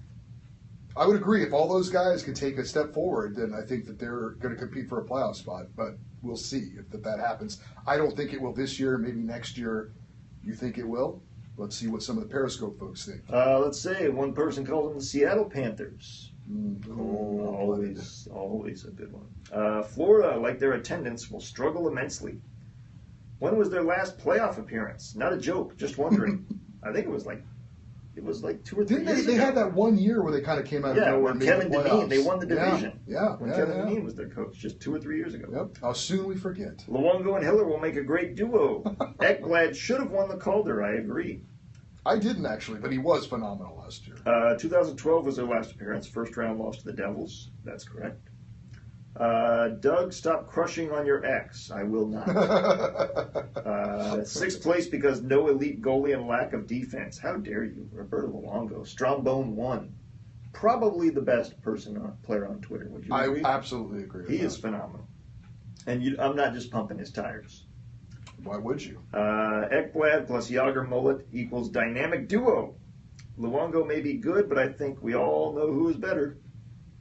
Speaker 1: I would agree. If all those guys can take a step forward, then I think that they're going to compete for a playoff spot. But we'll see if that happens. I don't think it will this year. Maybe next year. You think it will? Let's see what some of the Periscope folks think.
Speaker 2: Let's say one person called them the Seattle Panthers. Always a good one. Florida, like their attendance, will struggle immensely. When was their last playoff appearance? Not a joke. Just wondering. I think it was like 2 or 3 years ago.
Speaker 1: They had that one year where they kind of came out of nowhere
Speaker 2: when
Speaker 1: and made
Speaker 2: Kevin
Speaker 1: the playoffs.
Speaker 2: Dineen, they won the division.
Speaker 1: When
Speaker 2: Kevin Dineen was their coach just 2 or 3 years ago.
Speaker 1: Yep. How soon we forget.
Speaker 2: Luongo and Hiller will make a great duo. Ekblad should have won the Calder. I agree.
Speaker 1: I didn't actually, but he was phenomenal last year.
Speaker 2: 2012 was their last appearance. First round loss to the Devils. That's correct. Doug, stop crushing on your ex. I will not. Sixth place because no elite goalie and lack of defense. How dare you, Roberto Luongo. Strombone 1. Probably the best player on Twitter. Would you agree?
Speaker 1: I absolutely agree with
Speaker 2: He
Speaker 1: that.
Speaker 2: is phenomenal. And I'm not just pumping his tires.
Speaker 1: Why would you?
Speaker 2: Ekblad plus Yager Mullet equals dynamic duo. Luongo may be good, but I think we all know who is better.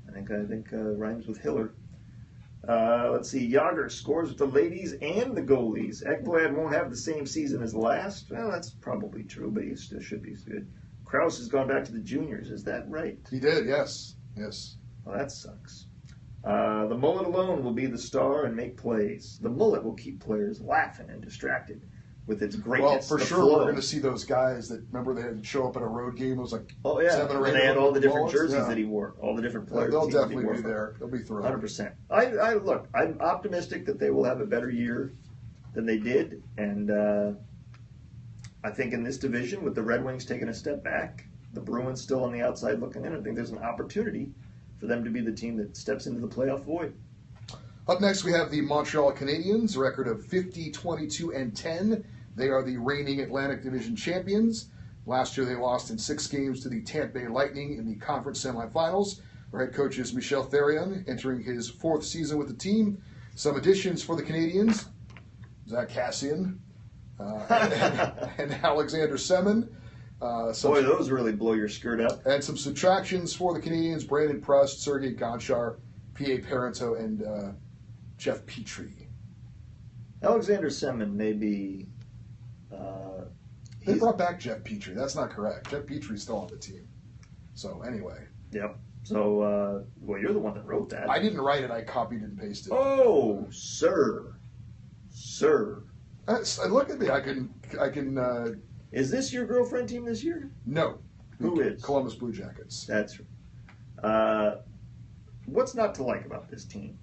Speaker 2: I think rhymes with Hiller. Let's see. Yager scores with the ladies and the goalies. Ekblad won't have the same season as last. Well, that's probably true, but he still should be good. Krause has gone back to the juniors. Is that right?
Speaker 1: He did, yes. Yes.
Speaker 2: Well, that sucks. The mullet alone will be the star and make plays. The mullet will keep players laughing and distracted with its greatness.
Speaker 1: Well, for sure, we're going to see those guys that, remember, they had to show up at a road game. It was like 7 or 8.
Speaker 2: And they had all the different
Speaker 1: mullets.
Speaker 2: jerseys that he wore, all the different players.
Speaker 1: They'll definitely be there. They'll be thrilled.
Speaker 2: 100%. Look, I'm optimistic that they will have a better year than they did, and I think in this division, with the Red Wings taking a step back, the Bruins still on the outside looking in, I think there's an opportunity for them to be the team that steps into the playoff void.
Speaker 1: Up next, we have the Montreal Canadiens, a record of 50, 22, and 10. They are the reigning Atlantic Division champions. Last year, they lost in 6 games to the Tampa Bay Lightning in the conference semifinals. Our head coach is Michel Therrien, entering his 4th season with the team. Some additions for the Canadiens: Zach Kassian and Alexander Semin.
Speaker 2: Boy, those really blow your skirt up.
Speaker 1: And some subtractions for the Canadiens: Brandon Prust, Sergei Gonchar, P.A. Parenteau, and Jeff Petrie.
Speaker 2: Alexander Semin may be...
Speaker 1: They brought back Jeff Petrie. That's not correct. Jeff Petrie's still on the team. So, anyway.
Speaker 2: Yep. So, well, you're the one that wrote that.
Speaker 1: I didn't write it. I copied and pasted it.
Speaker 2: Oh, sir.
Speaker 1: Look at me. I can.
Speaker 2: Is this your girlfriend team this year?
Speaker 1: No.
Speaker 2: Who is?
Speaker 1: Columbus Blue Jackets.
Speaker 2: That's right. What's not to like about this team?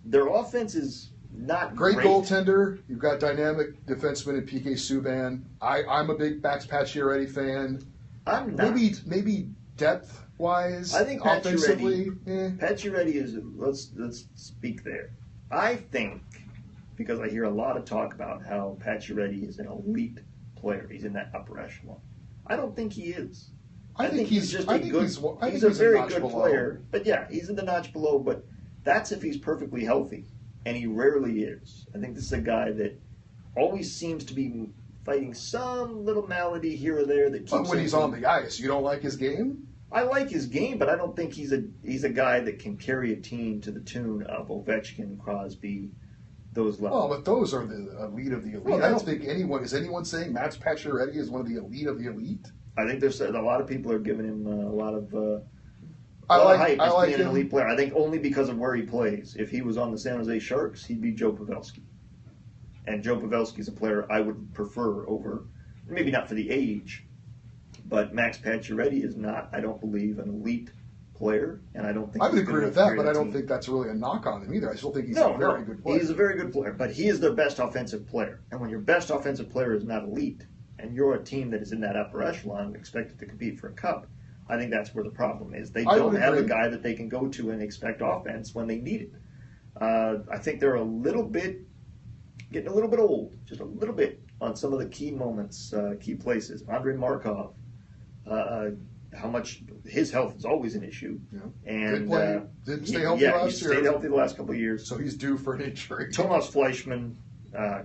Speaker 2: Their offense is not
Speaker 1: great. Goaltender. You've got dynamic defenseman in PK Subban. I'm a big Max Pacioretty fan.
Speaker 2: I'm not.
Speaker 1: Maybe depth wise,
Speaker 2: I think
Speaker 1: offensively,
Speaker 2: Pacioretty is. Let's speak there. I think because I hear a lot of talk about how Pacioretty is an elite player. He's in that upper echelon. I don't think he is. I think he's just a good. He's a very good player. But yeah, he's in the notch below. But that's if he's perfectly healthy, and he rarely is. I think this is a guy that always seems to be fighting some little malady here or there that keeps.
Speaker 1: But when he's on the ice, you don't like his game?
Speaker 2: I like his game, but I don't think he's a guy that can carry a team to the tune of Ovechkin, Crosby, those levels.
Speaker 1: Oh, but those are the elite of the elite.
Speaker 2: Well,
Speaker 1: I don't think is anyone saying Max Pacioretty is one of the elite?
Speaker 2: I think there's a lot of people are giving him a lot of
Speaker 1: I
Speaker 2: hype as
Speaker 1: like
Speaker 2: being
Speaker 1: him.
Speaker 2: an elite player. I think only because of where he plays. If he was on the San Jose Sharks, he'd be Joe Pavelski. And Joe Pavelski is a player I would prefer over, maybe not for the age, but Max Pacioretty is not, I don't believe, an elite player, and I don't think
Speaker 1: I would
Speaker 2: he's
Speaker 1: agree
Speaker 2: good
Speaker 1: with
Speaker 2: enough
Speaker 1: that,
Speaker 2: to
Speaker 1: but
Speaker 2: carry
Speaker 1: I
Speaker 2: the
Speaker 1: don't
Speaker 2: team.
Speaker 1: think that's really a knock on him either. I still think he's a very good player.
Speaker 2: He's a very good player, but he is their best offensive player. And when your best offensive player is not elite, and you're a team that is in that upper echelon expected to compete for a cup, I think that's where the problem is. They don't have a guy that they can go to and expect offense when they need it. I think they're getting a little bit old, just a little bit, on some of the key moments, key places. Andrei Markov, how much his health is always an issue.
Speaker 1: Yeah.
Speaker 2: And
Speaker 1: didn't stay healthy last year.
Speaker 2: Stayed healthy the last couple of years.
Speaker 1: So he's due for an injury.
Speaker 2: Tomas Fleischmann,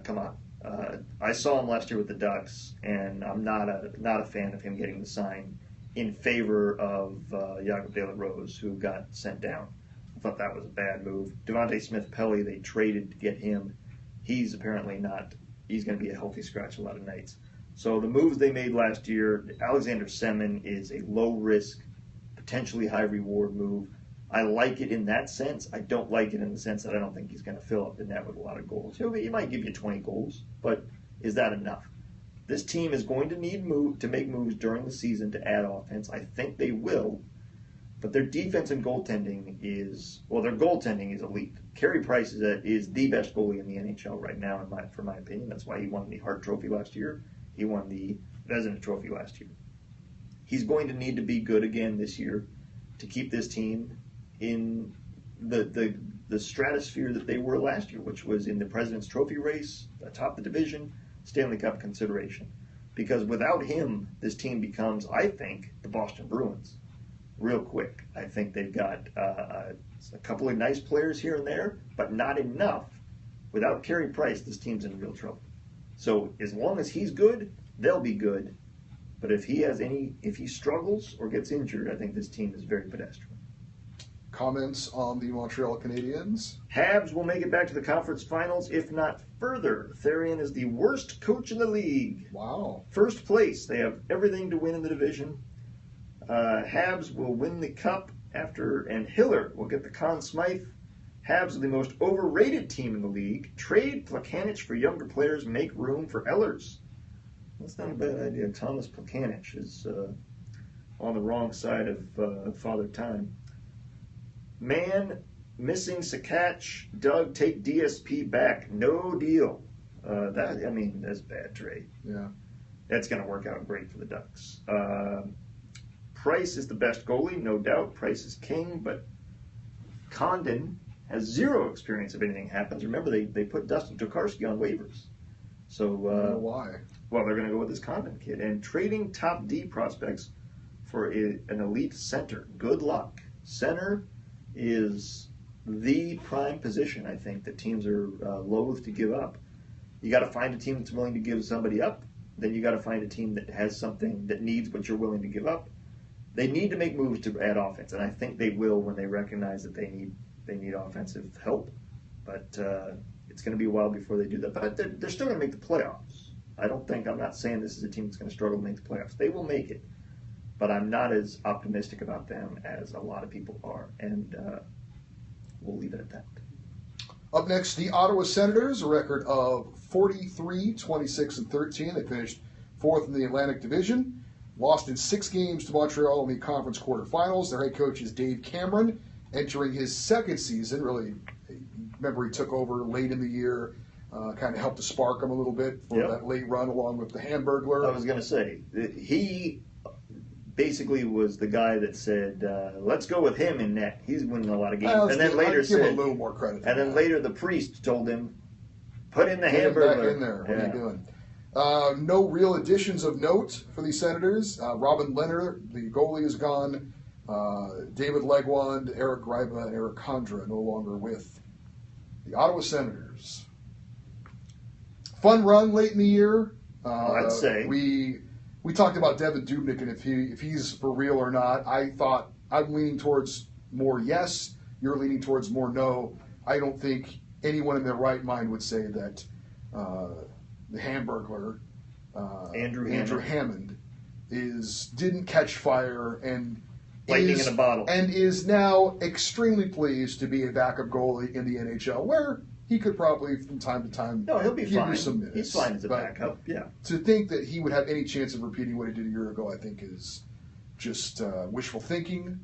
Speaker 2: come on. I saw him last year with the Ducks, and I'm not a fan of him getting the sign in favor of Jakob de la Rose, who got sent down. I thought that was a bad move. Devontae Smith-Pelly, they traded to get him. He's apparently not. He's going to be a healthy scratch a lot of nights. So the moves they made last year, Alexander Semin is a low-risk, potentially high-reward move. I like it in that sense. I don't like it in the sense that I don't think he's going to fill up the net with a lot of goals. He might give you 20 goals, but is that enough? This team is going to need to make moves during the season to add offense. I think they will, but their defense and goaltending their goaltending is elite. Carey Price is the best goalie in the NHL right now, for my opinion. That's why he won the Hart Trophy last year. He won the Vezina Trophy last year. He's going to need to be good again this year to keep this team in the stratosphere that they were last year, which was in the President's Trophy race, atop the division, Stanley Cup consideration. Because without him, this team becomes, I think, the Boston Bruins real quick. I think they've got a couple of nice players here and there, but not enough. Without Carey Price, this team's in real trouble. So as long as he's good, they'll be good. But if he struggles or gets injured, I think this team is very pedestrian.
Speaker 1: Comments on the Montreal Canadiens?
Speaker 2: Habs will make it back to the conference finals, if not further. Therrien is the worst coach in the league.
Speaker 1: Wow.
Speaker 2: First place. They have everything to win in the division. Habs will win the cup and Hiller will get the Conn Smythe. Habs are the most overrated team in the league. Trade Plekanec for younger players. Make room for Ehlers. That's not a bad idea. Thomas Plekanec is on the wrong side of Father Time. Man, missing Sakach. Doug, take DSP back. No deal. That's a bad trade.
Speaker 1: Yeah.
Speaker 2: That's going to work out great for the Ducks. Price is the best goalie, no doubt. Price is king, but Condon has zero experience if anything happens. Remember, they put Dustin Tokarski on waivers. So
Speaker 1: I don't know why.
Speaker 2: Well, they're going to go with this Condon kid. And trading top D prospects for an elite center. Good luck. Center is the prime position, I think, that teams are loath to give up. You got to find a team that's willing to give somebody up. Then you got to find a team that has something that needs what you're willing to give up. They need to make moves to add offense, and I think they will when they recognize that they need offensive help. But it's going to be a while before they do that. But they're still going to make the playoffs. I'm not saying this is a team that's going to struggle to make the playoffs. They will make it. But I'm not as optimistic about them as a lot of people are. And we'll leave it at that.
Speaker 1: Up next, the Ottawa Senators, a record of 43, 26, and 13. They finished fourth in the Atlantic Division. Lost in 6 games to Montreal in the conference quarterfinals. Their head coach is Dave Cameron, entering his second season. Really, remember he took over late in the year, kind of helped to spark him a little bit for that late run along with the Hamburglar.
Speaker 2: I was going to say, he basically was the guy that said, "Let's go with him in net. He's winning a lot of games."
Speaker 1: I'll
Speaker 2: And then later
Speaker 1: give him a
Speaker 2: said,
Speaker 1: little more credit.
Speaker 2: and then later the priest told him, "Put in the
Speaker 1: Get him
Speaker 2: Hamburglar."
Speaker 1: back in there. What
Speaker 2: Yeah.
Speaker 1: are you doing? No real additions of note for the Senators. Robin Leonard, the goalie, is gone. David Legwand, Eric Greiba, and Eric Condra no longer with the Ottawa Senators. Fun run late in the year.
Speaker 2: I'd say.
Speaker 1: We talked about Devin Dubnyk and if he's for real or not. I thought I'm leaning towards more yes. You're leaning towards more no. I don't think anyone in their right mind would say that the Hamburglar,
Speaker 2: Andrew
Speaker 1: Hammond, didn't catch fire and
Speaker 2: Lightning in a bottle.
Speaker 1: and is now extremely pleased to be a backup goalie in the NHL, where he could probably from time to time
Speaker 2: No, he'll be
Speaker 1: give you
Speaker 2: fine.
Speaker 1: some minutes.
Speaker 2: He's fine as a
Speaker 1: But
Speaker 2: backup. Yeah.
Speaker 1: to think that he would have any chance of repeating what he did a year ago, I think is just wishful thinking.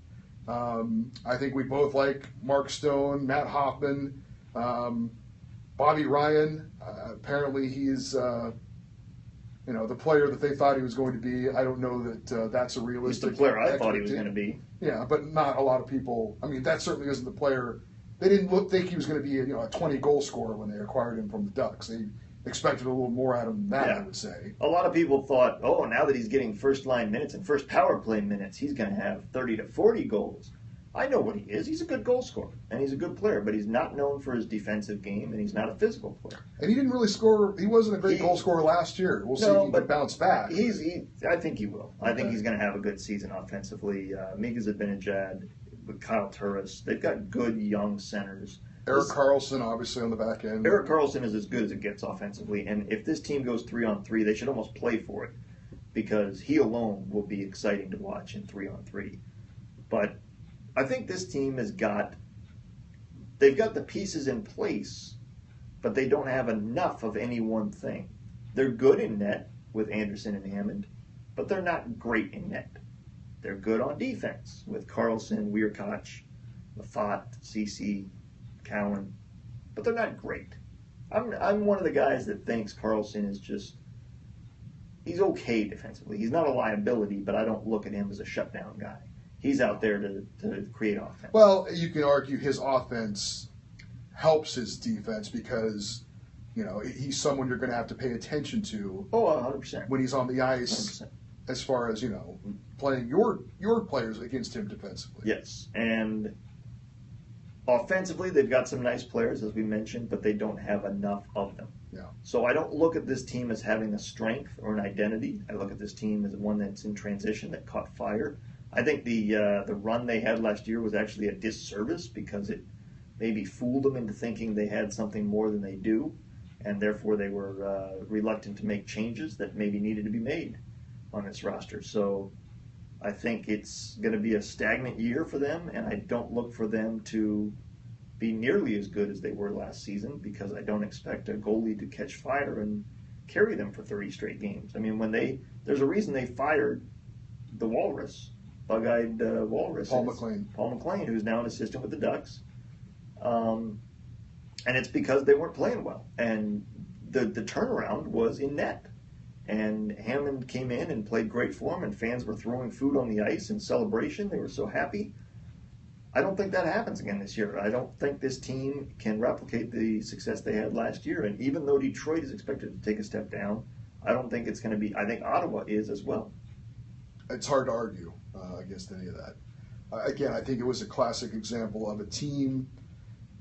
Speaker 1: I think we both like Mark Stone, Matt Hoffman, Bobby Ryan. Apparently he's the player that they thought he was going to be. I don't know that that's a
Speaker 2: He's
Speaker 1: realistic
Speaker 2: the player I thought he was
Speaker 1: expectation.
Speaker 2: going to be.
Speaker 1: Yeah, but not a lot of people. I mean, that certainly isn't the player. They didn't think he was going to be a 20 goal scorer when they acquired him from the Ducks. They expected a little more out of him than that,
Speaker 2: Yeah.
Speaker 1: I would say.
Speaker 2: A lot of people thought, oh, now that he's getting first line minutes and first power play minutes, he's going to have 30 to 40 goals. I know what he is. He's a good goal scorer, and he's a good player, but he's not known for his defensive game, and he's not a physical player.
Speaker 1: And he didn't really score. He wasn't a great goal scorer last year. We'll see if he can bounce back.
Speaker 2: I think he will. I think he's going to have a good season offensively. Mika Zibanejad, with Kyle Turris, they've got good young centers.
Speaker 1: Erik Karlsson, obviously, on the back end.
Speaker 2: Erik Karlsson is as good as it gets offensively, and if this team goes 3-on-3, they should almost play for it because he alone will be exciting to watch in 3-on-3. But I think this team they've got the pieces in place, but they don't have enough of any one thing. They're good in net with Anderson and Hammond, but they're not great in net. They're good on defense with Karlsson, Weirkoch, Lafont, Ceci, Cowan, but they're not great. I'm one of the guys that thinks Karlsson is he's okay defensively. He's not a liability, but I don't look at him as a shutdown guy. He's out there to create offense.
Speaker 1: Well, you can argue his offense helps his defense because, he's someone you're going to have to pay attention to.
Speaker 2: Oh, 100%.
Speaker 1: When he's on the ice,
Speaker 2: 100%.
Speaker 1: as far as, playing your players against him defensively.
Speaker 2: Yes, and offensively, they've got some nice players, as we mentioned, but they don't have enough of them.
Speaker 1: Yeah.
Speaker 2: So I don't look at this team as having a strength or an identity. I look at this team as one that's in transition, that caught fire. I think the run they had last year was actually a disservice because it maybe fooled them into thinking they had something more than they do, and therefore they were reluctant to make changes that maybe needed to be made on this roster. So I think it's going to be a stagnant year for them, and I don't look for them to be nearly as good as they were last season because I don't expect a goalie to catch fire and carry them for 30 straight games. I mean, there's a reason they fired the Walrus, bug-eyed Walrus.
Speaker 1: Paul McLean.
Speaker 2: Paul McLean, who's now an assistant with the Ducks. And it's because they weren't playing well. And the turnaround was in net. And Hammond came in and played great for him, and fans were throwing food on the ice in celebration. They were so happy. I don't think that happens again this year. I don't think this team can replicate the success they had last year. And even though Detroit is expected to take a step down, I don't think it's going to be. I think Ottawa is as well.
Speaker 1: It's hard to argue against any of that. Again, I think it was a classic example of a team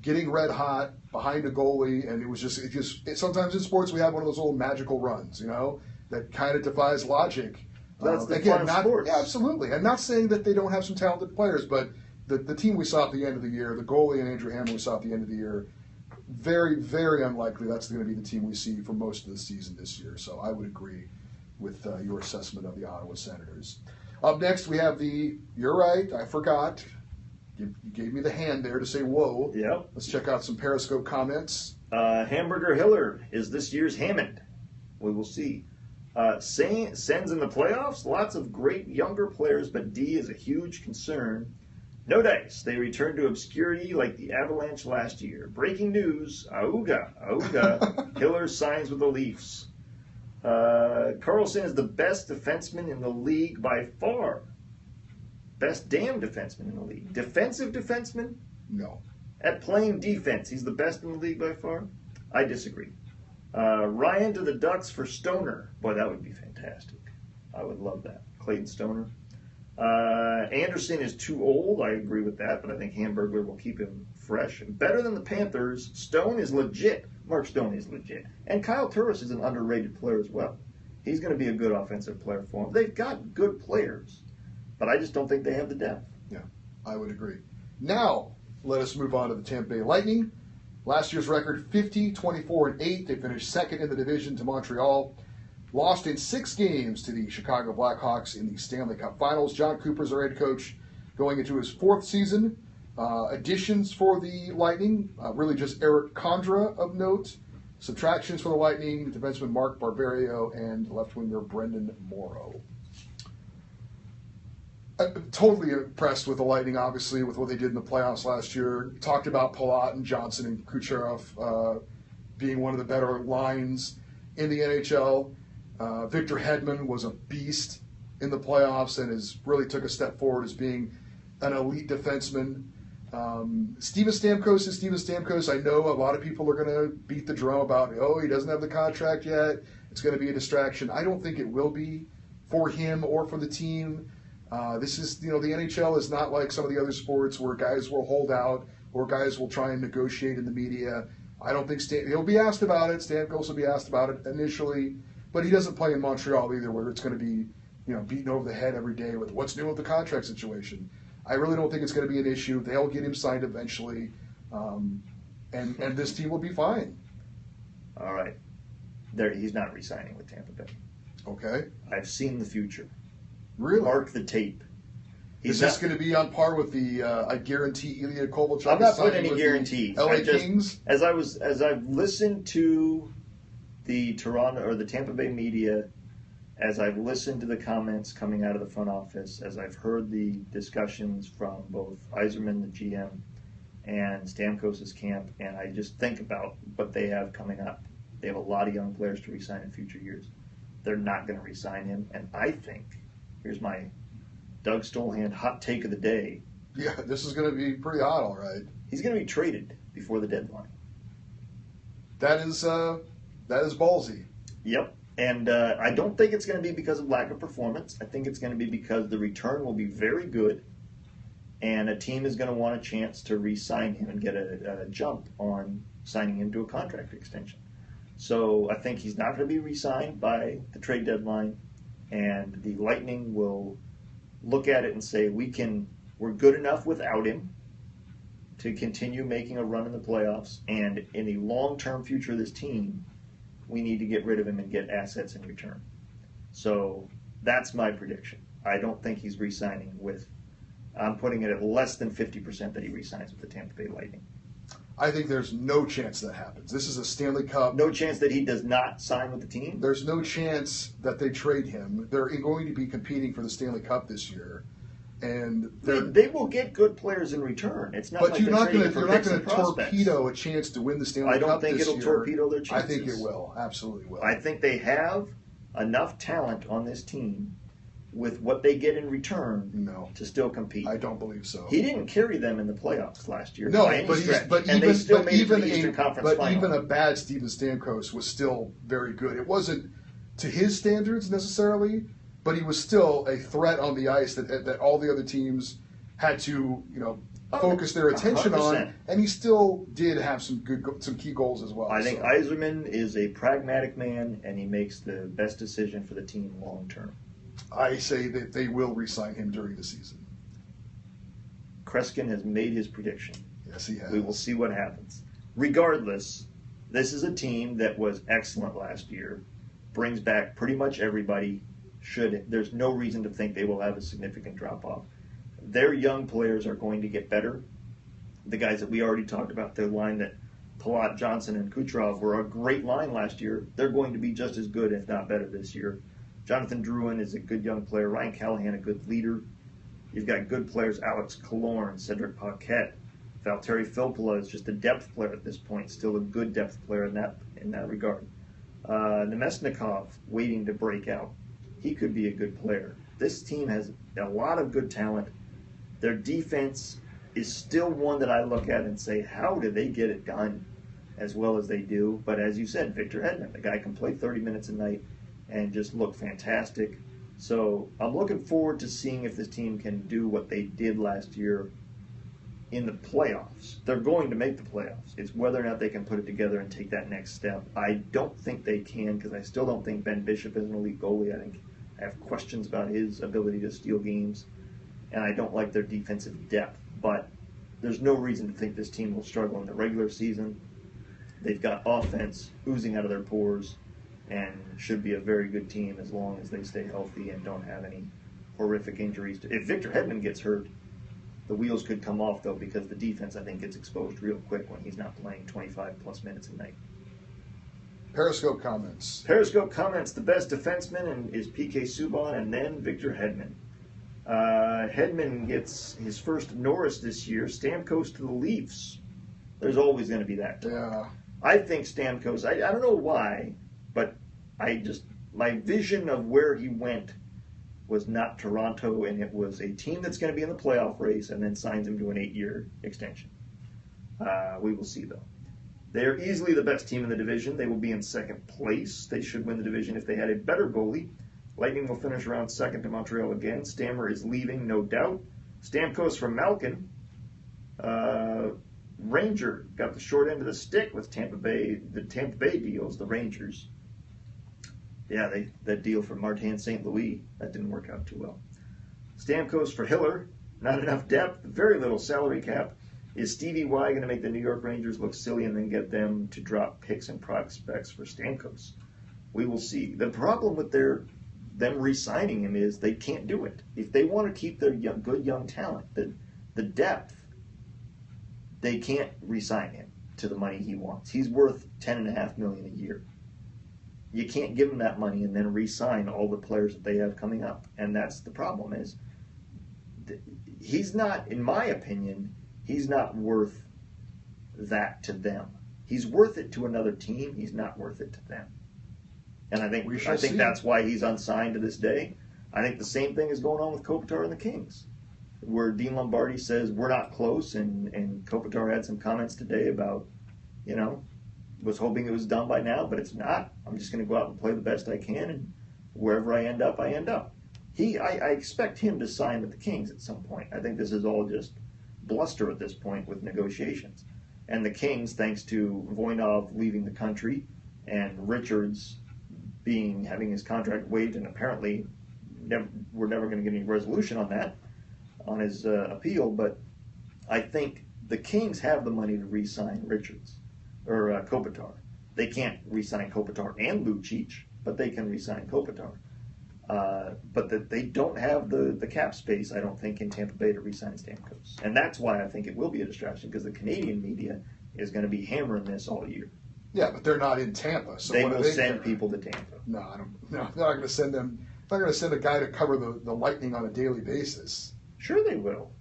Speaker 1: getting red hot behind a goalie, and sometimes in sports we have one of those little magical runs, that kind of defies logic.
Speaker 2: That's the fun of sports.
Speaker 1: Yeah, absolutely. I'm not saying that they don't have some talented players, but the team we saw at the end of the year, the goalie and Andrew Hammond we saw at the end of the year, very, very unlikely that's going to be the team we see for most of the season this year. So I would agree with your assessment of the Ottawa Senators. Up next, we have you're right, I forgot. You gave me the hand there to say whoa.
Speaker 2: Yep.
Speaker 1: Let's check out some Periscope comments.
Speaker 2: Hamburger Hiller is this year's Hammond. We will see. Sens in the playoffs. Lots of great younger players, but D is a huge concern. No dice. They return to obscurity like the Avalanche last year. Breaking news. Auga. Hiller signs with the Leafs. Karlsson is the best defenseman in the league by far. Best damn defenseman in the league. Defensive defenseman?
Speaker 1: No.
Speaker 2: At playing defense, he's the best in the league by far? I disagree. Ryan to the Ducks for Stoner. Boy, that would be fantastic. I would love that. Clayton Stoner. Anderson is too old. I agree with that, but I think Hamburglar will keep him fresh. Better than the Panthers, Stone is legit. Mark Stone is legit. And Kyle Turris is an underrated player as well. He's going to be a good offensive player for them. They've got good players, but I just don't think they have the depth.
Speaker 1: Yeah, I would agree. Now, let us move on to the Tampa Bay Lightning. Last year's record, 50, 24, and 8. They finished second in the division to Montreal. Lost in 6 games to the Chicago Blackhawks in the Stanley Cup Finals. John Cooper's our head coach going into his 4th season. Additions for the Lightning, really just Eric Condra of note. Subtractions for the Lightning, defenseman Mark Barberio and left winger Brendan Morrow. Totally impressed with the Lightning, obviously, with what they did in the playoffs last year. Talked about Palat and Johnson and Kucherov being one of the better lines in the NHL. Victor Hedman was a beast in the playoffs and has really took a step forward as being an elite defenseman. Steven Stamkos is Steven Stamkos. I know a lot of people are going to beat the drum about, he doesn't have the contract yet. It's going to be a distraction. I don't think it will be for him or for the team. This is, the NHL is not like some of the other sports where guys will hold out or guys will try and negotiate in the media. I don't think he'll be asked about it. Stamkos will be asked about it initially, but he doesn't play in Montreal either, where it's going to be, beaten over the head every day with what's new with the contract situation. I really don't think it's going to be an issue. They'll get him signed eventually, and this team will be fine.
Speaker 2: All right. He's not re-signing with Tampa Bay.
Speaker 1: Okay.
Speaker 2: I've seen the future.
Speaker 1: Really?
Speaker 2: Mark the tape.
Speaker 1: Is this going to be on par with the I guarantee Ilya Kovalchuk?
Speaker 2: I'm not putting any guarantees.
Speaker 1: LA Kings?
Speaker 2: As I've listened to the Toronto or the Tampa Bay media, as I've listened to the comments coming out of the front office, as I've heard the discussions from both Yzerman, the GM, and Stamkos' camp, and I just think about what they have coming up. They have a lot of young players to re-sign in future years. They're not going to re-sign him, and I think, here's my Doug Stolhand hot take of the day.
Speaker 1: Yeah, this is going to be pretty hot, all right.
Speaker 2: He's going to be traded before the deadline.
Speaker 1: That is ballsy.
Speaker 2: Yep. And I don't think it's going to be because of lack of performance. I think it's going to be because the return will be very good, and a team is going to want a chance to re-sign him and get a jump on signing him to a contract extension. So I think he's not going to be re-signed by the trade deadline, and the Lightning will look at it and say, we're good enough without him to continue making a run in the playoffs, and in the long-term future of this team, we need to get rid of him and get assets in return. So that's my prediction. I don't think he's re-signing I'm putting it at less than 50% that he re-signs with the Tampa Bay Lightning.
Speaker 1: I think there's no chance that happens. This is a Stanley Cup.
Speaker 2: No chance that he does not sign with the team?
Speaker 1: There's no chance that they trade him. They're going to be competing for the Stanley Cup this year. And
Speaker 2: they will get good players in return. It's not.
Speaker 1: But
Speaker 2: like
Speaker 1: you're not going to
Speaker 2: torpedo
Speaker 1: torpedo a chance to win the Stanley Cup this year.
Speaker 2: I don't think it'll torpedo their chances.
Speaker 1: I think it will. Absolutely will.
Speaker 2: I think they have enough talent on this team with what they get in return to still compete.
Speaker 1: I don't believe so.
Speaker 2: He didn't carry them in the playoffs last year.
Speaker 1: No,
Speaker 2: by any stretch, and they still made it to the Eastern Conference Final.
Speaker 1: Even a bad Steven Stamkos was still very good. It wasn't to his standards necessarily, but he was still a threat on the ice that all the other teams had to, focus their attention
Speaker 2: 100%.
Speaker 1: on, and he still did have some key goals as well.
Speaker 2: I think Yzerman is a pragmatic man, and he makes the best decision for the team long term.
Speaker 1: I say that they will re-sign him during the season.
Speaker 2: Kreskin has made his prediction.
Speaker 1: Yes, he has.
Speaker 2: We will see what happens. Regardless, this is a team that was excellent last year, brings back pretty much everybody. There's no reason to think they will have a significant drop-off. Their young players are going to get better. The guys that we already talked about, their line that Palat, Johnson, and Kucherov were a great line last year. They're going to be just as good, if not better, this year. Jonathan Drouin is a good young player. Ryan Callahan, a good leader. You've got good players, Alex Killorn, Cedric Paquette. Valtteri Filppula is just a depth player at this point, still a good depth player in that regard. Nemesnikov waiting to break out. He could be a good player. This team has a lot of good talent. Their defense is still one that I look at and say, how do they get it done as well as they do? But as you said, Victor Hedman, the guy can play 30 minutes a night and just look fantastic. So I'm looking forward to seeing if this team can do what they did last year in the playoffs. They're going to make the playoffs. It's whether or not they can put it together and take that next step. I don't think they can, because I still don't think Ben Bishop is an elite goalie. I have questions about his ability to steal games, and I don't like their defensive depth. But there's no reason to think this team will struggle in the regular season. They've got offense oozing out of their pores and should be a very good team as long as they stay healthy and don't have any horrific injuries. If Victor Hedman gets hurt, the wheels could come off, though, because the defense, I think, gets exposed real quick when he's not playing 25-plus minutes a night.
Speaker 1: Periscope comments.
Speaker 2: Periscope comments, the best defenseman is P.K. Subban and then Victor Hedman. Hedman gets his first Norris this year. Stamkos to the Leafs. There's always going to be that.
Speaker 1: Yeah.
Speaker 2: I think Stamkos, I don't know why, but my vision of where he went was not Toronto, and it was a team that's going to be in the playoff race and then signs him to an 8-year extension. We will see, though. They're easily the best team in the division. They will be in second place. They should win the division if they had a better goalie. Lightning will finish around second to Montreal again. Stammer is leaving, no doubt. Stamkos from Malkin. Ranger got the short end of the stick with Tampa Bay. The Tampa Bay deals, the Rangers. Yeah, that deal for Martin St. Louis, that didn't work out too well. Stamkos for Hiller, not enough depth, very little salary cap. Is Stevie Y going to make the New York Rangers look silly and then get them to drop picks and prospects for Stamkos? We will see. The problem with them re-signing him is they can't do it. If they want to keep their good young talent, the depth, they can't re-sign him to the money he wants. He's worth $10.5 million a year. You can't give him that money and then re-sign all the players that they have coming up. And that's the problem is he's not, in my opinion, he's not worth that to them. He's worth it to another team. He's not worth it to them. And I think that's why he's unsigned to this day. I think the same thing is going on with Kopitar and the Kings, where Dean Lombardi says we're not close, and Kopitar had some comments today about, was hoping it was done by now, but it's not. I'm just going to go out and play the best I can, and wherever I end up, I end up. I expect him to sign with the Kings at some point. I think this is all just bluster at this point with negotiations. And the Kings, thanks to Voinov leaving the country and Richards having his contract waived, and apparently we're never going to get any resolution on that, on his appeal, but I think the Kings have the money to re-sign Richards or Kopitar. They can't re-sign Kopitar and Lucic, but they can re-sign Kopitar. But they don't have the cap space, I don't think, in Tampa Bay to re-sign Stamkos. And that's why I think it will be a distraction, because the Canadian media is going to be hammering this all year.
Speaker 1: Yeah, but they're not in Tampa, so
Speaker 2: they
Speaker 1: what
Speaker 2: will
Speaker 1: do they
Speaker 2: send
Speaker 1: care?
Speaker 2: people to Tampa.
Speaker 1: No, I don't. No, they're not going to send them. They're not going to send a guy to cover the Lightning on a daily basis.
Speaker 2: Sure, they will.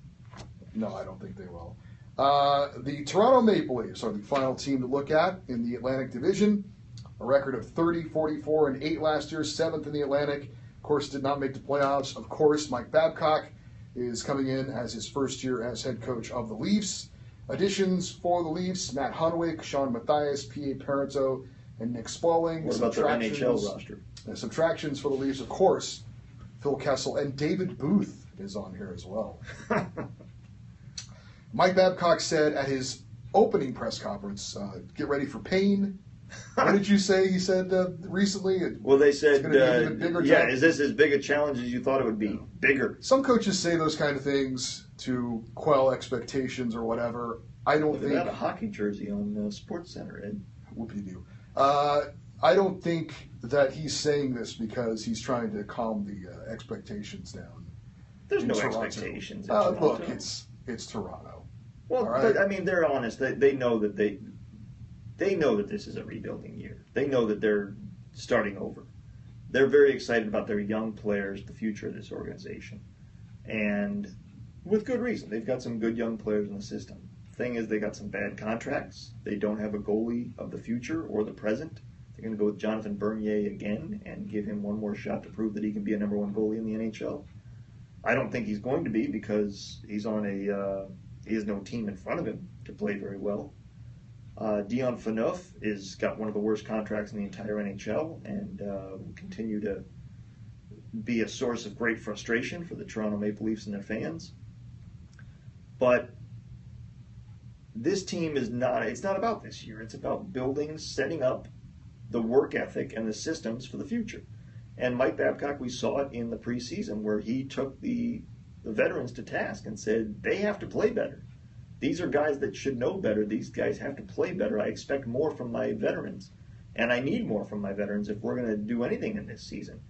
Speaker 1: No, I don't think they will. The Toronto Maple Leafs are the final team to look at in the Atlantic Division. A record of 30, 44, and 8 last year, 7th in the Atlantic. Of course, did not make the playoffs. Of course, Mike Babcock is coming in as his first year as head coach of the Leafs. Additions for the Leafs: Matt Hunwick, Sean Matthias, P.A. Parento, and Nick Spaulding.
Speaker 2: What about their NHL roster?
Speaker 1: Subtractions for the Leafs, of course, Phil Kessel and David Booth is on here as well. Mike Babcock said at his opening press conference, get ready for pain. What did you say he said recently?
Speaker 2: Well, they said,
Speaker 1: it's gonna be an even bigger challenge.
Speaker 2: Is this as big a challenge as you thought it would be? Bigger.
Speaker 1: Some coaches say those kind of things to quell expectations or whatever. I don't think.
Speaker 2: They got a hockey jersey on Sports Center, Ed.
Speaker 1: Whoopie-doo. I don't think that he's saying this because he's trying to calm the expectations down.
Speaker 2: There's no
Speaker 1: Toronto.
Speaker 2: Expectations.
Speaker 1: Look, it's Toronto.
Speaker 2: Well,
Speaker 1: right?
Speaker 2: But I mean, they're honest. They know that they know that this is a rebuilding year. They know that they're starting over. They're very excited about their young players, the future of this organization, and with good reason. They've got some good young players in the system. Thing is, they got some bad contracts. They don't have a goalie of the future or the present. They're going to go with Jonathan Bernier again and give him one more shot to prove that he can be a number one goalie in the NHL. I don't think he's going to be because he has no team in front of him to play very well. Dion Phaneuf is got one of the worst contracts in the entire NHL and will continue to be a source of great frustration for the Toronto Maple Leafs and their fans. But this team it's not about this year. It's about building, setting up the work ethic and the systems for the future. And Mike Babcock, we saw it in the preseason where he took the veterans to task and said, they have to play better. These are guys that should know better. These guys have to play better. I expect more from my veterans. And I need more from my veterans if we're going to do anything in this season.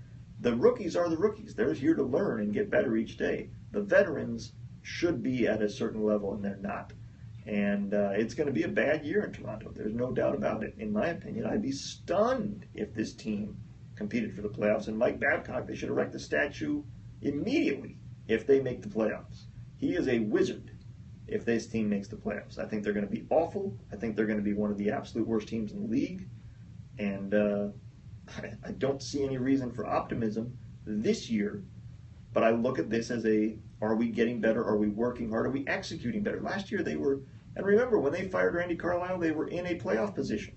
Speaker 2: The rookies are the rookies. They're here to learn and get better each day. The veterans should be at a certain level, and they're not. And it's going to be a bad year in Toronto. There's no doubt about it. In my opinion, I'd be stunned if this team competed for the playoffs. And Mike Babcock, they should erect a statue immediately if they make the playoffs. He is a wizard if this team makes the playoffs. I think they're going to be awful. I think they're going to be one of the absolute worst teams in the league. And I don't see any reason for optimism this year. But I look at this as are we getting better? Are we working hard? Are we executing better? Last year they were, and remember, when they fired Randy Carlyle, they were in a playoff position.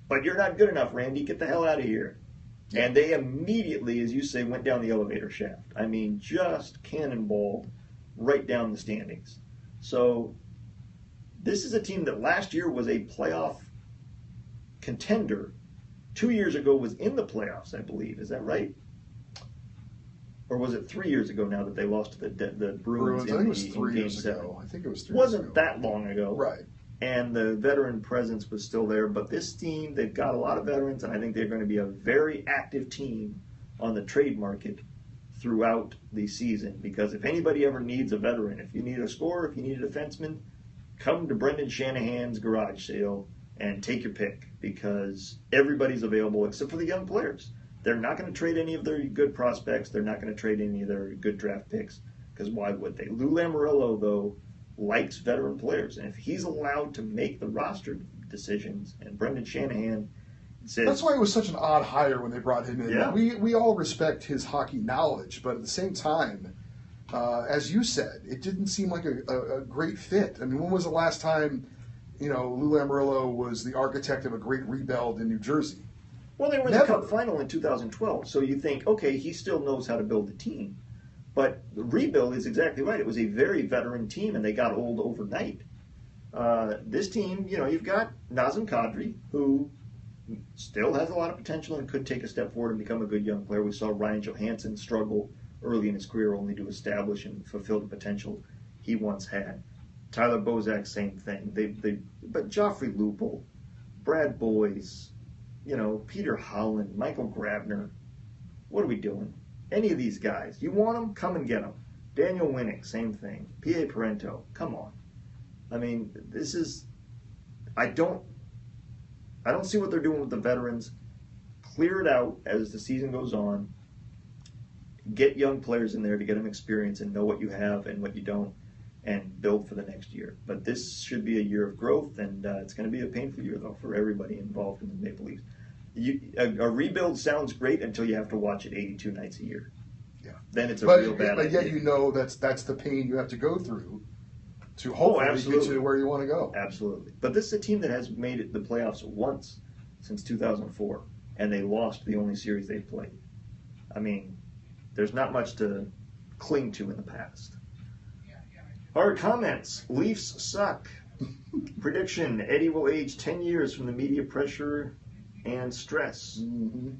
Speaker 2: But you're not good enough, Randy. Get the hell out of here. And they immediately, as you say, went down the elevator shaft. I mean, just cannonballed right down the standings. So this is a team that last year was a playoff contender. 2 years ago was in the playoffs, I believe. Is that right? Or was it 3 years ago now that they lost to the Bruins?
Speaker 1: I think it was 3 years ago. I think it was 3 years ago.
Speaker 2: Wasn't that long ago.
Speaker 1: Right.
Speaker 2: And the veteran presence was still there. But this team, they've got a lot of veterans, and I think they're going to be a very active team on the trade market throughout the season. Because if anybody ever needs a veteran, if you need a scorer, if you need a defenseman, come to Brendan Shanahan's garage sale and take your pick. Because everybody's available except for the young players. They're not going to trade any of their good prospects. They're not going to trade any of their good draft picks, because why would they? Lou Lamoriello, though, likes veteran players. And if he's allowed to make the roster decisions, and Brendan Shanahan says...
Speaker 1: That's why it was such an odd hire when they brought him in.
Speaker 2: Yeah.
Speaker 1: We all respect his hockey knowledge, but at the same time, as you said, it didn't seem like a great fit. I mean, when was the last time, Lou Lamoriello was the architect of a great rebuild in New Jersey?
Speaker 2: Well, they were in the Cup final in 2012, so you think, okay, he still knows how to build a team. But the rebuild is exactly right. It was a very veteran team, and they got old overnight. This team, you've got Nazem Kadri, who still has a lot of potential and could take a step forward and become a good young player. We saw Ryan Johansson struggle early in his career only to establish and fulfill the potential he once had. Tyler Bozak, same thing. But Joffrey Lupul, Brad Boyes, Peter Holland, Michael Grabner. What are we doing? Any of these guys. You want them? Come and get them. Daniel Winnick, same thing. P.A. Parento, come on. I mean, this is... I don't see what they're doing with the veterans. Clear it out as the season goes on. Get young players in there to get them experience and know what you have and what you don't, and build for the next year. But this should be a year of growth, and it's going to be a painful year, though, for everybody involved in the Maple Leafs. A rebuild sounds great until you have to watch it 82 nights a year.
Speaker 1: Yeah.
Speaker 2: Then it's real bad
Speaker 1: But
Speaker 2: idea.
Speaker 1: yet that's the pain you have to go through to hopefully get you to where you want to go.
Speaker 2: Absolutely. But this is a team that has made it the playoffs once since 2004, and they lost the only series they played. I mean, there's not much to cling to in the past. Our comments. Leafs suck. Prediction. Eddie will age 10 years from the media pressure and stress.
Speaker 1: Mm-hmm.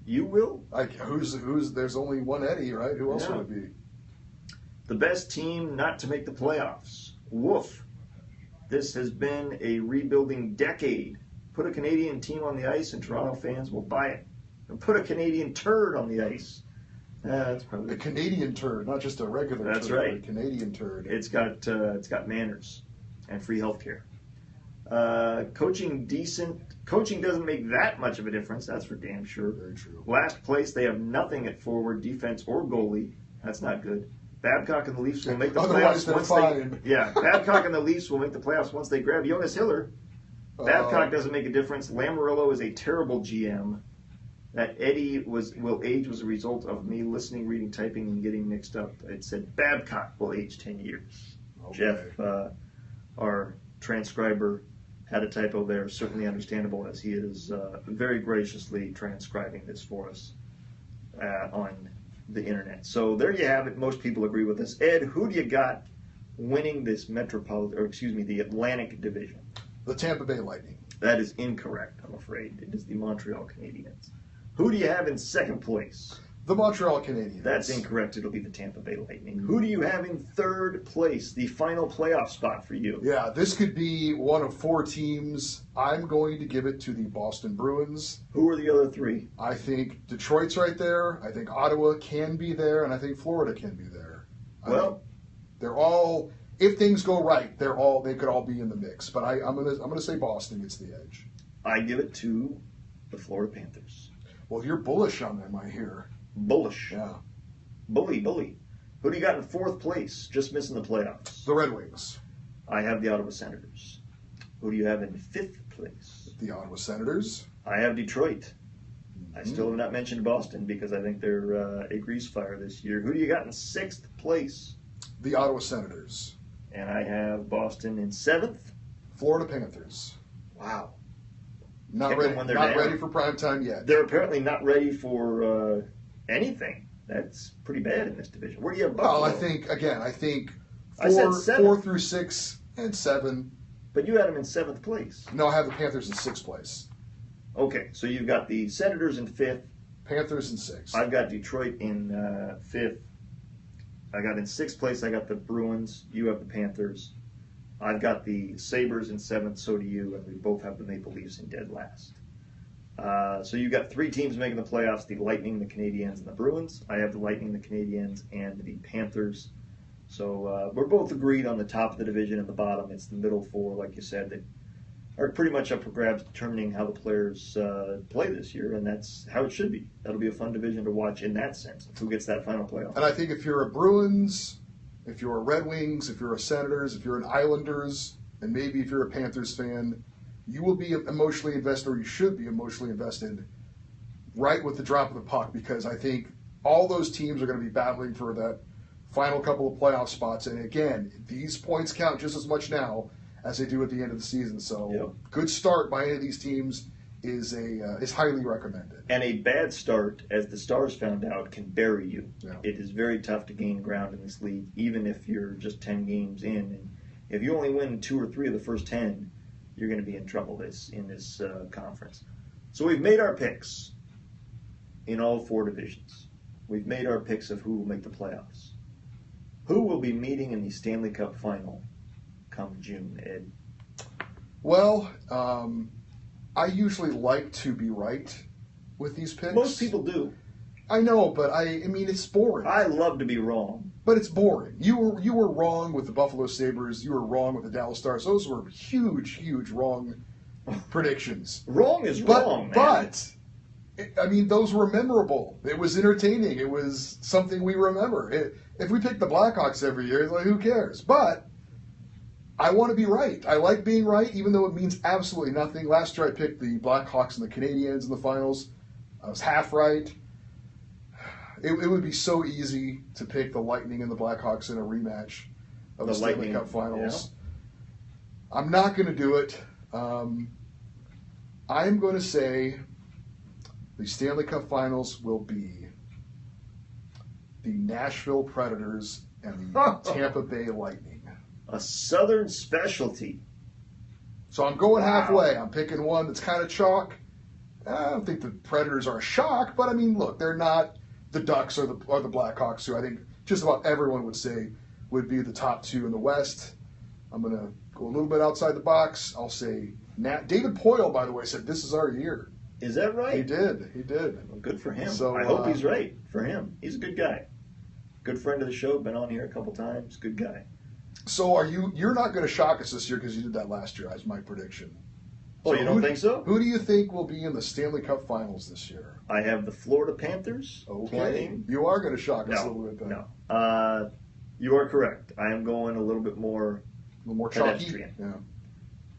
Speaker 2: You will?
Speaker 1: There's only one Eddie, right? Who else would it be?
Speaker 2: The best team not to make the playoffs. Woof. This has been a rebuilding decade. Put a Canadian team on the ice and Toronto fans will buy it. And put a Canadian turd on the ice. That's probably
Speaker 1: a Canadian turd, not just a regular turd.
Speaker 2: That's right.
Speaker 1: A Canadian turd.
Speaker 2: It's got manners and free healthcare. Coaching decent. Coaching doesn't make that much of a difference. That's for damn sure.
Speaker 1: Very true.
Speaker 2: Last place, they have nothing at forward, defense, or goalie. That's not good. Babcock and the Leafs will make the playoffs once Babcock and the Leafs will make the playoffs once they grab Jonas Hiller. Babcock doesn't make a difference. Lamoriello is a terrible GM. That Eddie will age was a result of me listening, reading, typing, and getting mixed up. It said Babcock will age 10 years.
Speaker 1: Okay.
Speaker 2: Jeff, our transcriber, had a typo there. Certainly understandable, as he is very graciously transcribing this for us on the internet. So there you have it. Most people agree with us. Ed, who do you got winning this the Atlantic Division?
Speaker 1: The Tampa Bay Lightning.
Speaker 2: That is incorrect, I'm afraid. It is the Montreal Canadiens. Who do you have in second place?
Speaker 1: The Montreal Canadiens.
Speaker 2: That's incorrect. It'll be the Tampa Bay Lightning. Who do you have in third place, the final playoff spot for you?
Speaker 1: Yeah, this could be one of 4 teams. I'm going to give it to the Boston Bruins.
Speaker 2: Who are the other 3?
Speaker 1: I think Detroit's right there. I think Ottawa can be there, and I think Florida can be there.
Speaker 2: Well,
Speaker 1: they're all. If things go right, they could all be in the mix. But I'm gonna say Boston gets the edge.
Speaker 2: I give it to the Florida Panthers.
Speaker 1: Well, you're bullish on them, I hear.
Speaker 2: Bullish.
Speaker 1: Yeah.
Speaker 2: Bully. Who do you got in fourth place, just missing the playoffs?
Speaker 1: The Red Wings.
Speaker 2: I have the Ottawa Senators. Who do you have in fifth place?
Speaker 1: The Ottawa Senators.
Speaker 2: I have Detroit. I still have not mentioned Boston because I think they're a grease fire this year. Who do you got in sixth place?
Speaker 1: The Ottawa Senators.
Speaker 2: And I have Boston in seventh.
Speaker 1: Florida Panthers.
Speaker 2: Wow.
Speaker 1: Not ready for prime time yet.
Speaker 2: They're apparently not ready for anything. That's pretty bad in this division. Where do you have Buffalo?
Speaker 1: Well, I think
Speaker 2: I said
Speaker 1: 4 through 6 and 7.
Speaker 2: But you had them in seventh place.
Speaker 1: No, I have the Panthers in 6th place.
Speaker 2: Okay, so you've got the Senators in fifth.
Speaker 1: Panthers in 6th.
Speaker 2: I've got Detroit in fifth. I got in 6th place, I got the Bruins. You have the Panthers. I've got the Sabres in 7th, so do you, and we both have the Maple Leafs in dead last. So you've got 3 teams making the playoffs, the Lightning, the Canadiens, and the Bruins. I have the Lightning, the Canadiens, and the Panthers. So we're both agreed on the top of the division and the bottom. It's the middle 4, like you said, that are pretty much up for grabs, determining how the players play this year, and that's how it should be. That'll be a fun division to watch in that sense, who gets that final playoff.
Speaker 1: And I think if you're a Bruins, if you're a Red Wings, if you're a Senators, if you're an Islanders, and maybe if you're a Panthers fan, you will be emotionally invested, or you should be emotionally invested, right with the drop of the puck, because I think all those teams are going to be battling for that final couple of playoff spots. And again, these points count just as much now as they do at the end of the season. So Good start by any of these teams is highly recommended.
Speaker 2: And a bad start, as the Stars found out, can bury you.
Speaker 1: Yeah.
Speaker 2: It is very tough to gain ground in this league, even if you're just 10 games in. And if you only win 2 or 3 of the first 10, you're going to be in trouble in this conference. So we've made our picks in all 4 divisions. We've made our picks of who will make the playoffs. Who will be meeting in the Stanley Cup final come June, Ed?
Speaker 1: Well, I usually like to be right with these picks.
Speaker 2: Most people do.
Speaker 1: I know, but I mean, it's boring.
Speaker 2: I love to be wrong.
Speaker 1: But it's boring. You were wrong with the Buffalo Sabres. You were wrong with the Dallas Stars. Those were huge wrong predictions.
Speaker 2: Wrong is wrong, man.
Speaker 1: But, I mean, those were memorable. It was entertaining. It was something we remember. If we pick the Blackhawks every year, it's like, who cares? But I want to be right. I like being right, even though it means absolutely nothing. Last year I picked the Blackhawks and the Canadiens in the finals. I was half right. It would be so easy to pick the Lightning and the Blackhawks in a rematch of the Stanley Cup Finals. Yeah. I'm not going to do it. I'm going to say the Stanley Cup Finals will be the Nashville Predators and the Tampa Bay Lightning.
Speaker 2: A Southern specialty.
Speaker 1: So I'm going halfway. I'm picking one that's kind of chalk. I don't think the Predators are a shock, but I mean, look, they're not the Ducks or the Blackhawks, who I think just about everyone would say would be the top 2 in the West. I'm going to go a little bit outside the box. I'll say David Poile, by the way, said this is our year.
Speaker 2: Is that right?
Speaker 1: He did.
Speaker 2: Well, good for him.
Speaker 1: So,
Speaker 2: I hope he's right for him. He's a good guy. Good friend of the show. Been on here a couple times. Good guy.
Speaker 1: So you're not going to shock us this year because you did that last year, as my prediction.
Speaker 2: Oh, you don't think so?
Speaker 1: Who do you think will be in the Stanley Cup Finals this year?
Speaker 2: I have the Florida Panthers.
Speaker 1: Okay.
Speaker 2: Playing.
Speaker 1: You are going to shock us a little bit, then.
Speaker 2: No. You are correct. I am going a little bit more
Speaker 1: pedestrian.
Speaker 2: Yeah.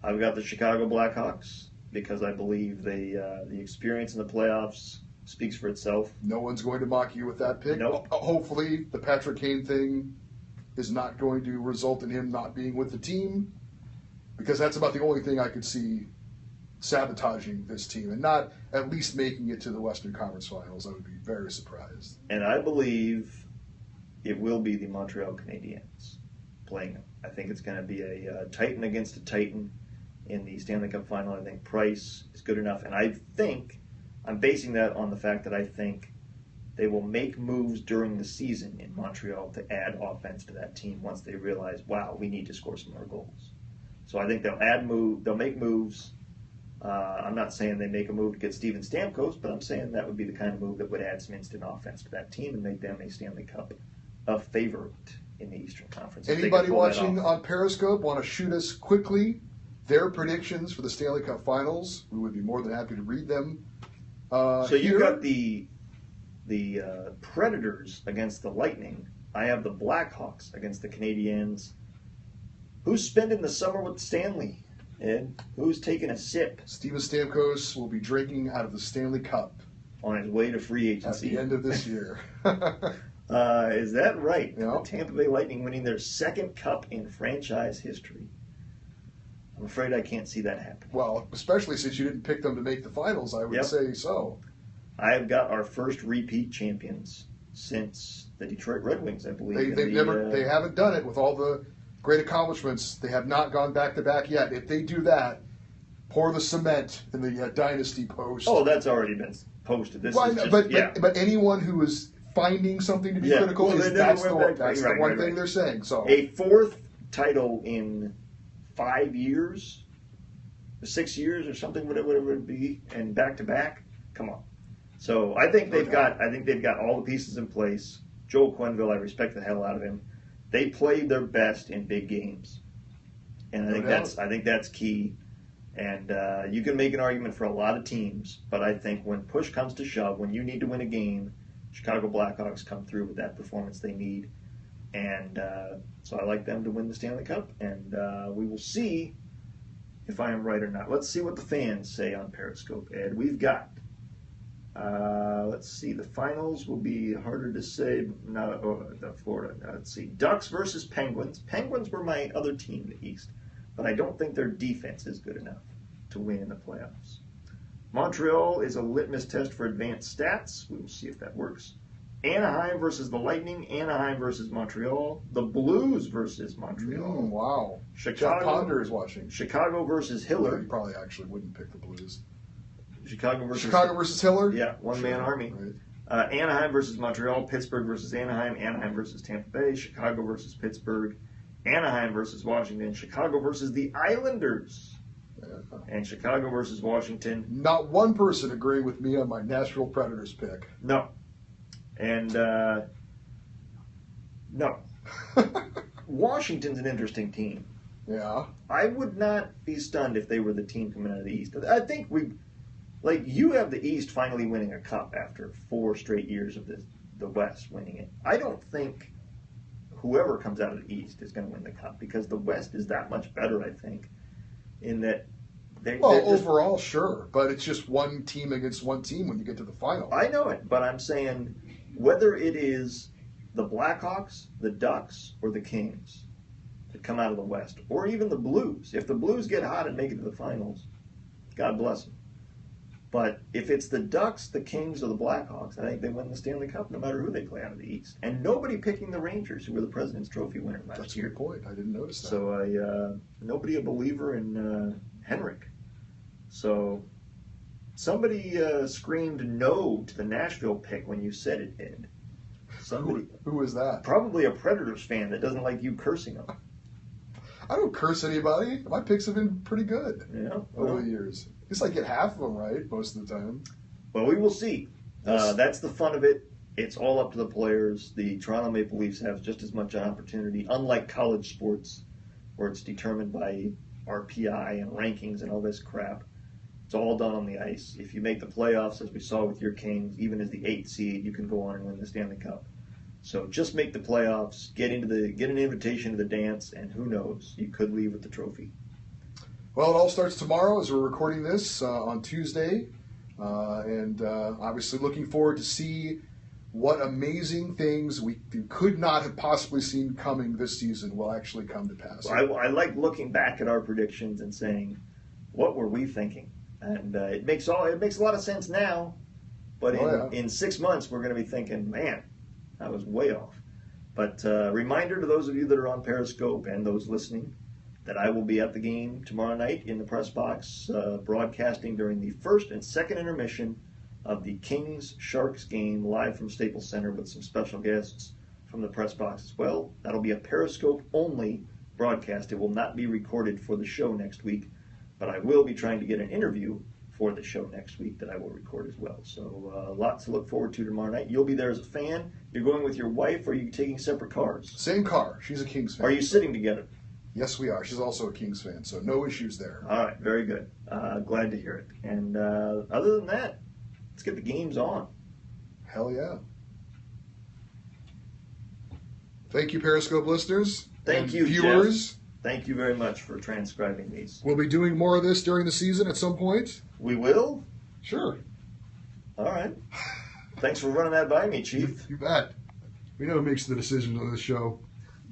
Speaker 2: I've got the Chicago Blackhawks because I believe the experience in the playoffs speaks for itself.
Speaker 1: No one's going to mock you with that pick.
Speaker 2: Nope.
Speaker 1: Hopefully, the Patrick Kane thing is not going to result in him not being with the team, because that's about the only thing I could see sabotaging this team and not at least making it to the Western Conference Finals. I would be very surprised.
Speaker 2: And I believe it will be the Montreal Canadiens playing them. I think it's going to be a Titan against a Titan in the Stanley Cup Final. I think Price is good enough, and I think I'm basing that on the fact that I think they will make moves during the season in Montreal to add offense to that team once they realize, wow, we need to score some more goals. So I think they'll make moves. I'm not saying they make a move to get Steven Stamkos, but I'm saying that would be the kind of move that would add some instant offense to that team and make them a Stanley Cup favorite in the Eastern Conference.
Speaker 1: Anybody watching on Periscope want to shoot us quickly their predictions for the Stanley Cup Finals? We would be more than happy to read them.
Speaker 2: So you got the Predators against the Lightning. I have the Blackhawks against the Canadiens. Who's spending the summer with Stanley, Ed? Who's taking a sip?
Speaker 1: Steven Stamkos will be drinking out of the Stanley Cup
Speaker 2: on his way to free
Speaker 1: at
Speaker 2: agency.
Speaker 1: the end of this year.
Speaker 2: Is that right?
Speaker 1: Yeah.
Speaker 2: The Tampa Bay Lightning winning their second cup in franchise history. I'm afraid I can't see that happen.
Speaker 1: Well, especially since you didn't pick them to make the finals, I would say so.
Speaker 2: I have got our first repeat champions since the Detroit Red Wings, I believe.
Speaker 1: They haven't done it with all the great accomplishments. They have not gone back to back yet. If they do that, pour the cement in the dynasty post.
Speaker 2: Oh, that's already been posted.
Speaker 1: But anyone who is finding something to be critical that's the one thing they're saying. So
Speaker 2: a fourth title in 5 years, 6 years, or something, whatever it would be, and back to back. Come on. So I think they've got all the pieces in place. Joel Quenneville, I respect the hell out of him. They played their best in big games, and I think that's key. And you can make an argument for a lot of teams, but I think when push comes to shove, when you need to win a game, Chicago Blackhawks come through with that performance they need. And so I like them to win the Stanley Cup, and we will see if I am right or not. Let's see what the fans say on Periscope, Ed. We've got, let's see, the finals will be harder to say. Florida. Let's see, Ducks versus Penguins. Penguins were my other team in the East, but I don't think their defense is good enough to win in the playoffs. Montreal is a litmus test for advanced stats. We will see if that works. Anaheim versus the Lightning. Anaheim versus Montreal. The Blues versus Montreal.
Speaker 1: Wow.
Speaker 2: Chicago.
Speaker 1: Jeff Ponder is watching.
Speaker 2: Chicago versus Hiller.
Speaker 1: You probably actually wouldn't pick the Blues.
Speaker 2: Chicago versus
Speaker 1: Hiller?
Speaker 2: Yeah, one-man army. Right. Anaheim versus Montreal. Pittsburgh versus Anaheim. Anaheim versus Tampa Bay. Chicago versus Pittsburgh. Anaheim versus Washington. Chicago versus the Islanders. And Chicago versus Washington.
Speaker 1: Not one person agreeing with me on my Nashville Predators pick.
Speaker 2: No. And, no. Washington's an interesting team.
Speaker 1: Yeah.
Speaker 2: I would not be stunned if they were the team coming out of the East. I think you have the East finally winning a cup after 4 straight years of the West winning it. I don't think whoever comes out of the East is going to win the cup because the West is that much better, I think, in that
Speaker 1: overall, sure, but it's just one team against one team when you get to the final.
Speaker 2: I know it, but I'm saying whether it is the Blackhawks, the Ducks, or the Kings that come out of the West, or even the Blues. If the Blues get hot and make it to the finals, God bless them. But if it's the Ducks, the Kings, or the Blackhawks, I think they win the Stanley Cup no matter who they play out of the East. And nobody picking the Rangers, who were the President's Trophy winner last year.
Speaker 1: That's a good point. I didn't notice that.
Speaker 2: So nobody a believer in Henrik. So somebody screamed no to the Nashville pick when you said it, Ed. Somebody.
Speaker 1: Who was that?
Speaker 2: Probably a Predators fan that doesn't like you cursing them.
Speaker 1: I don't curse anybody. My picks have been pretty good over the years. At least I get half of them right most of the time.
Speaker 2: Well, we will see. That's the fun of it. It's all up to the players. The Toronto Maple Leafs have just as much opportunity, unlike college sports, where it's determined by RPI and rankings and all this crap. It's all done on the ice. If you make the playoffs, as we saw with your Kings, even as the 8th seed, you can go on and win the Stanley Cup. So just make the playoffs, get an invitation to the dance, and who knows, you could leave with the trophy.
Speaker 1: Well, it all starts tomorrow as we're recording this on Tuesday. and obviously looking forward to see what amazing things we could not have possibly seen coming this season will actually come to pass.
Speaker 2: I like looking back at our predictions and saying, what were we thinking? And it makes a lot of sense now, but in 6 months we're going to be thinking, man, that was way off. But reminder to those of you that are on Periscope and those listening that I will be at the game tomorrow night in the press box, broadcasting during the first and second intermission of the Kings-Sharks game live from Staples Center with some special guests from the press box as well. That'll be a Periscope-only broadcast. It will not be recorded for the show next week, but I will be trying to get an interview for the show next week that I will record as well. So lots to look forward to tomorrow night. You'll be there as a fan. You're going with your wife, or are you taking separate cars?
Speaker 1: Same car. She's a Kings fan.
Speaker 2: Are you sitting together?
Speaker 1: Yes, we are. She's also a Kings fan, so no issues there.
Speaker 2: All right, very good. Glad to hear it. And other than that, let's get the games on.
Speaker 1: Hell yeah. Thank you, Periscope listeners.
Speaker 2: Thank you,
Speaker 1: viewers.
Speaker 2: Jeff. Thank you very much for transcribing these.
Speaker 1: We'll be doing more of this during the season at some point.
Speaker 2: We will?
Speaker 1: Sure.
Speaker 2: All right. Thanks for running that by me, Chief.
Speaker 1: You bet. We know who makes the decisions on this show.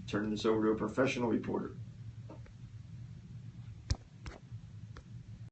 Speaker 2: Turning this over to a professional reporter.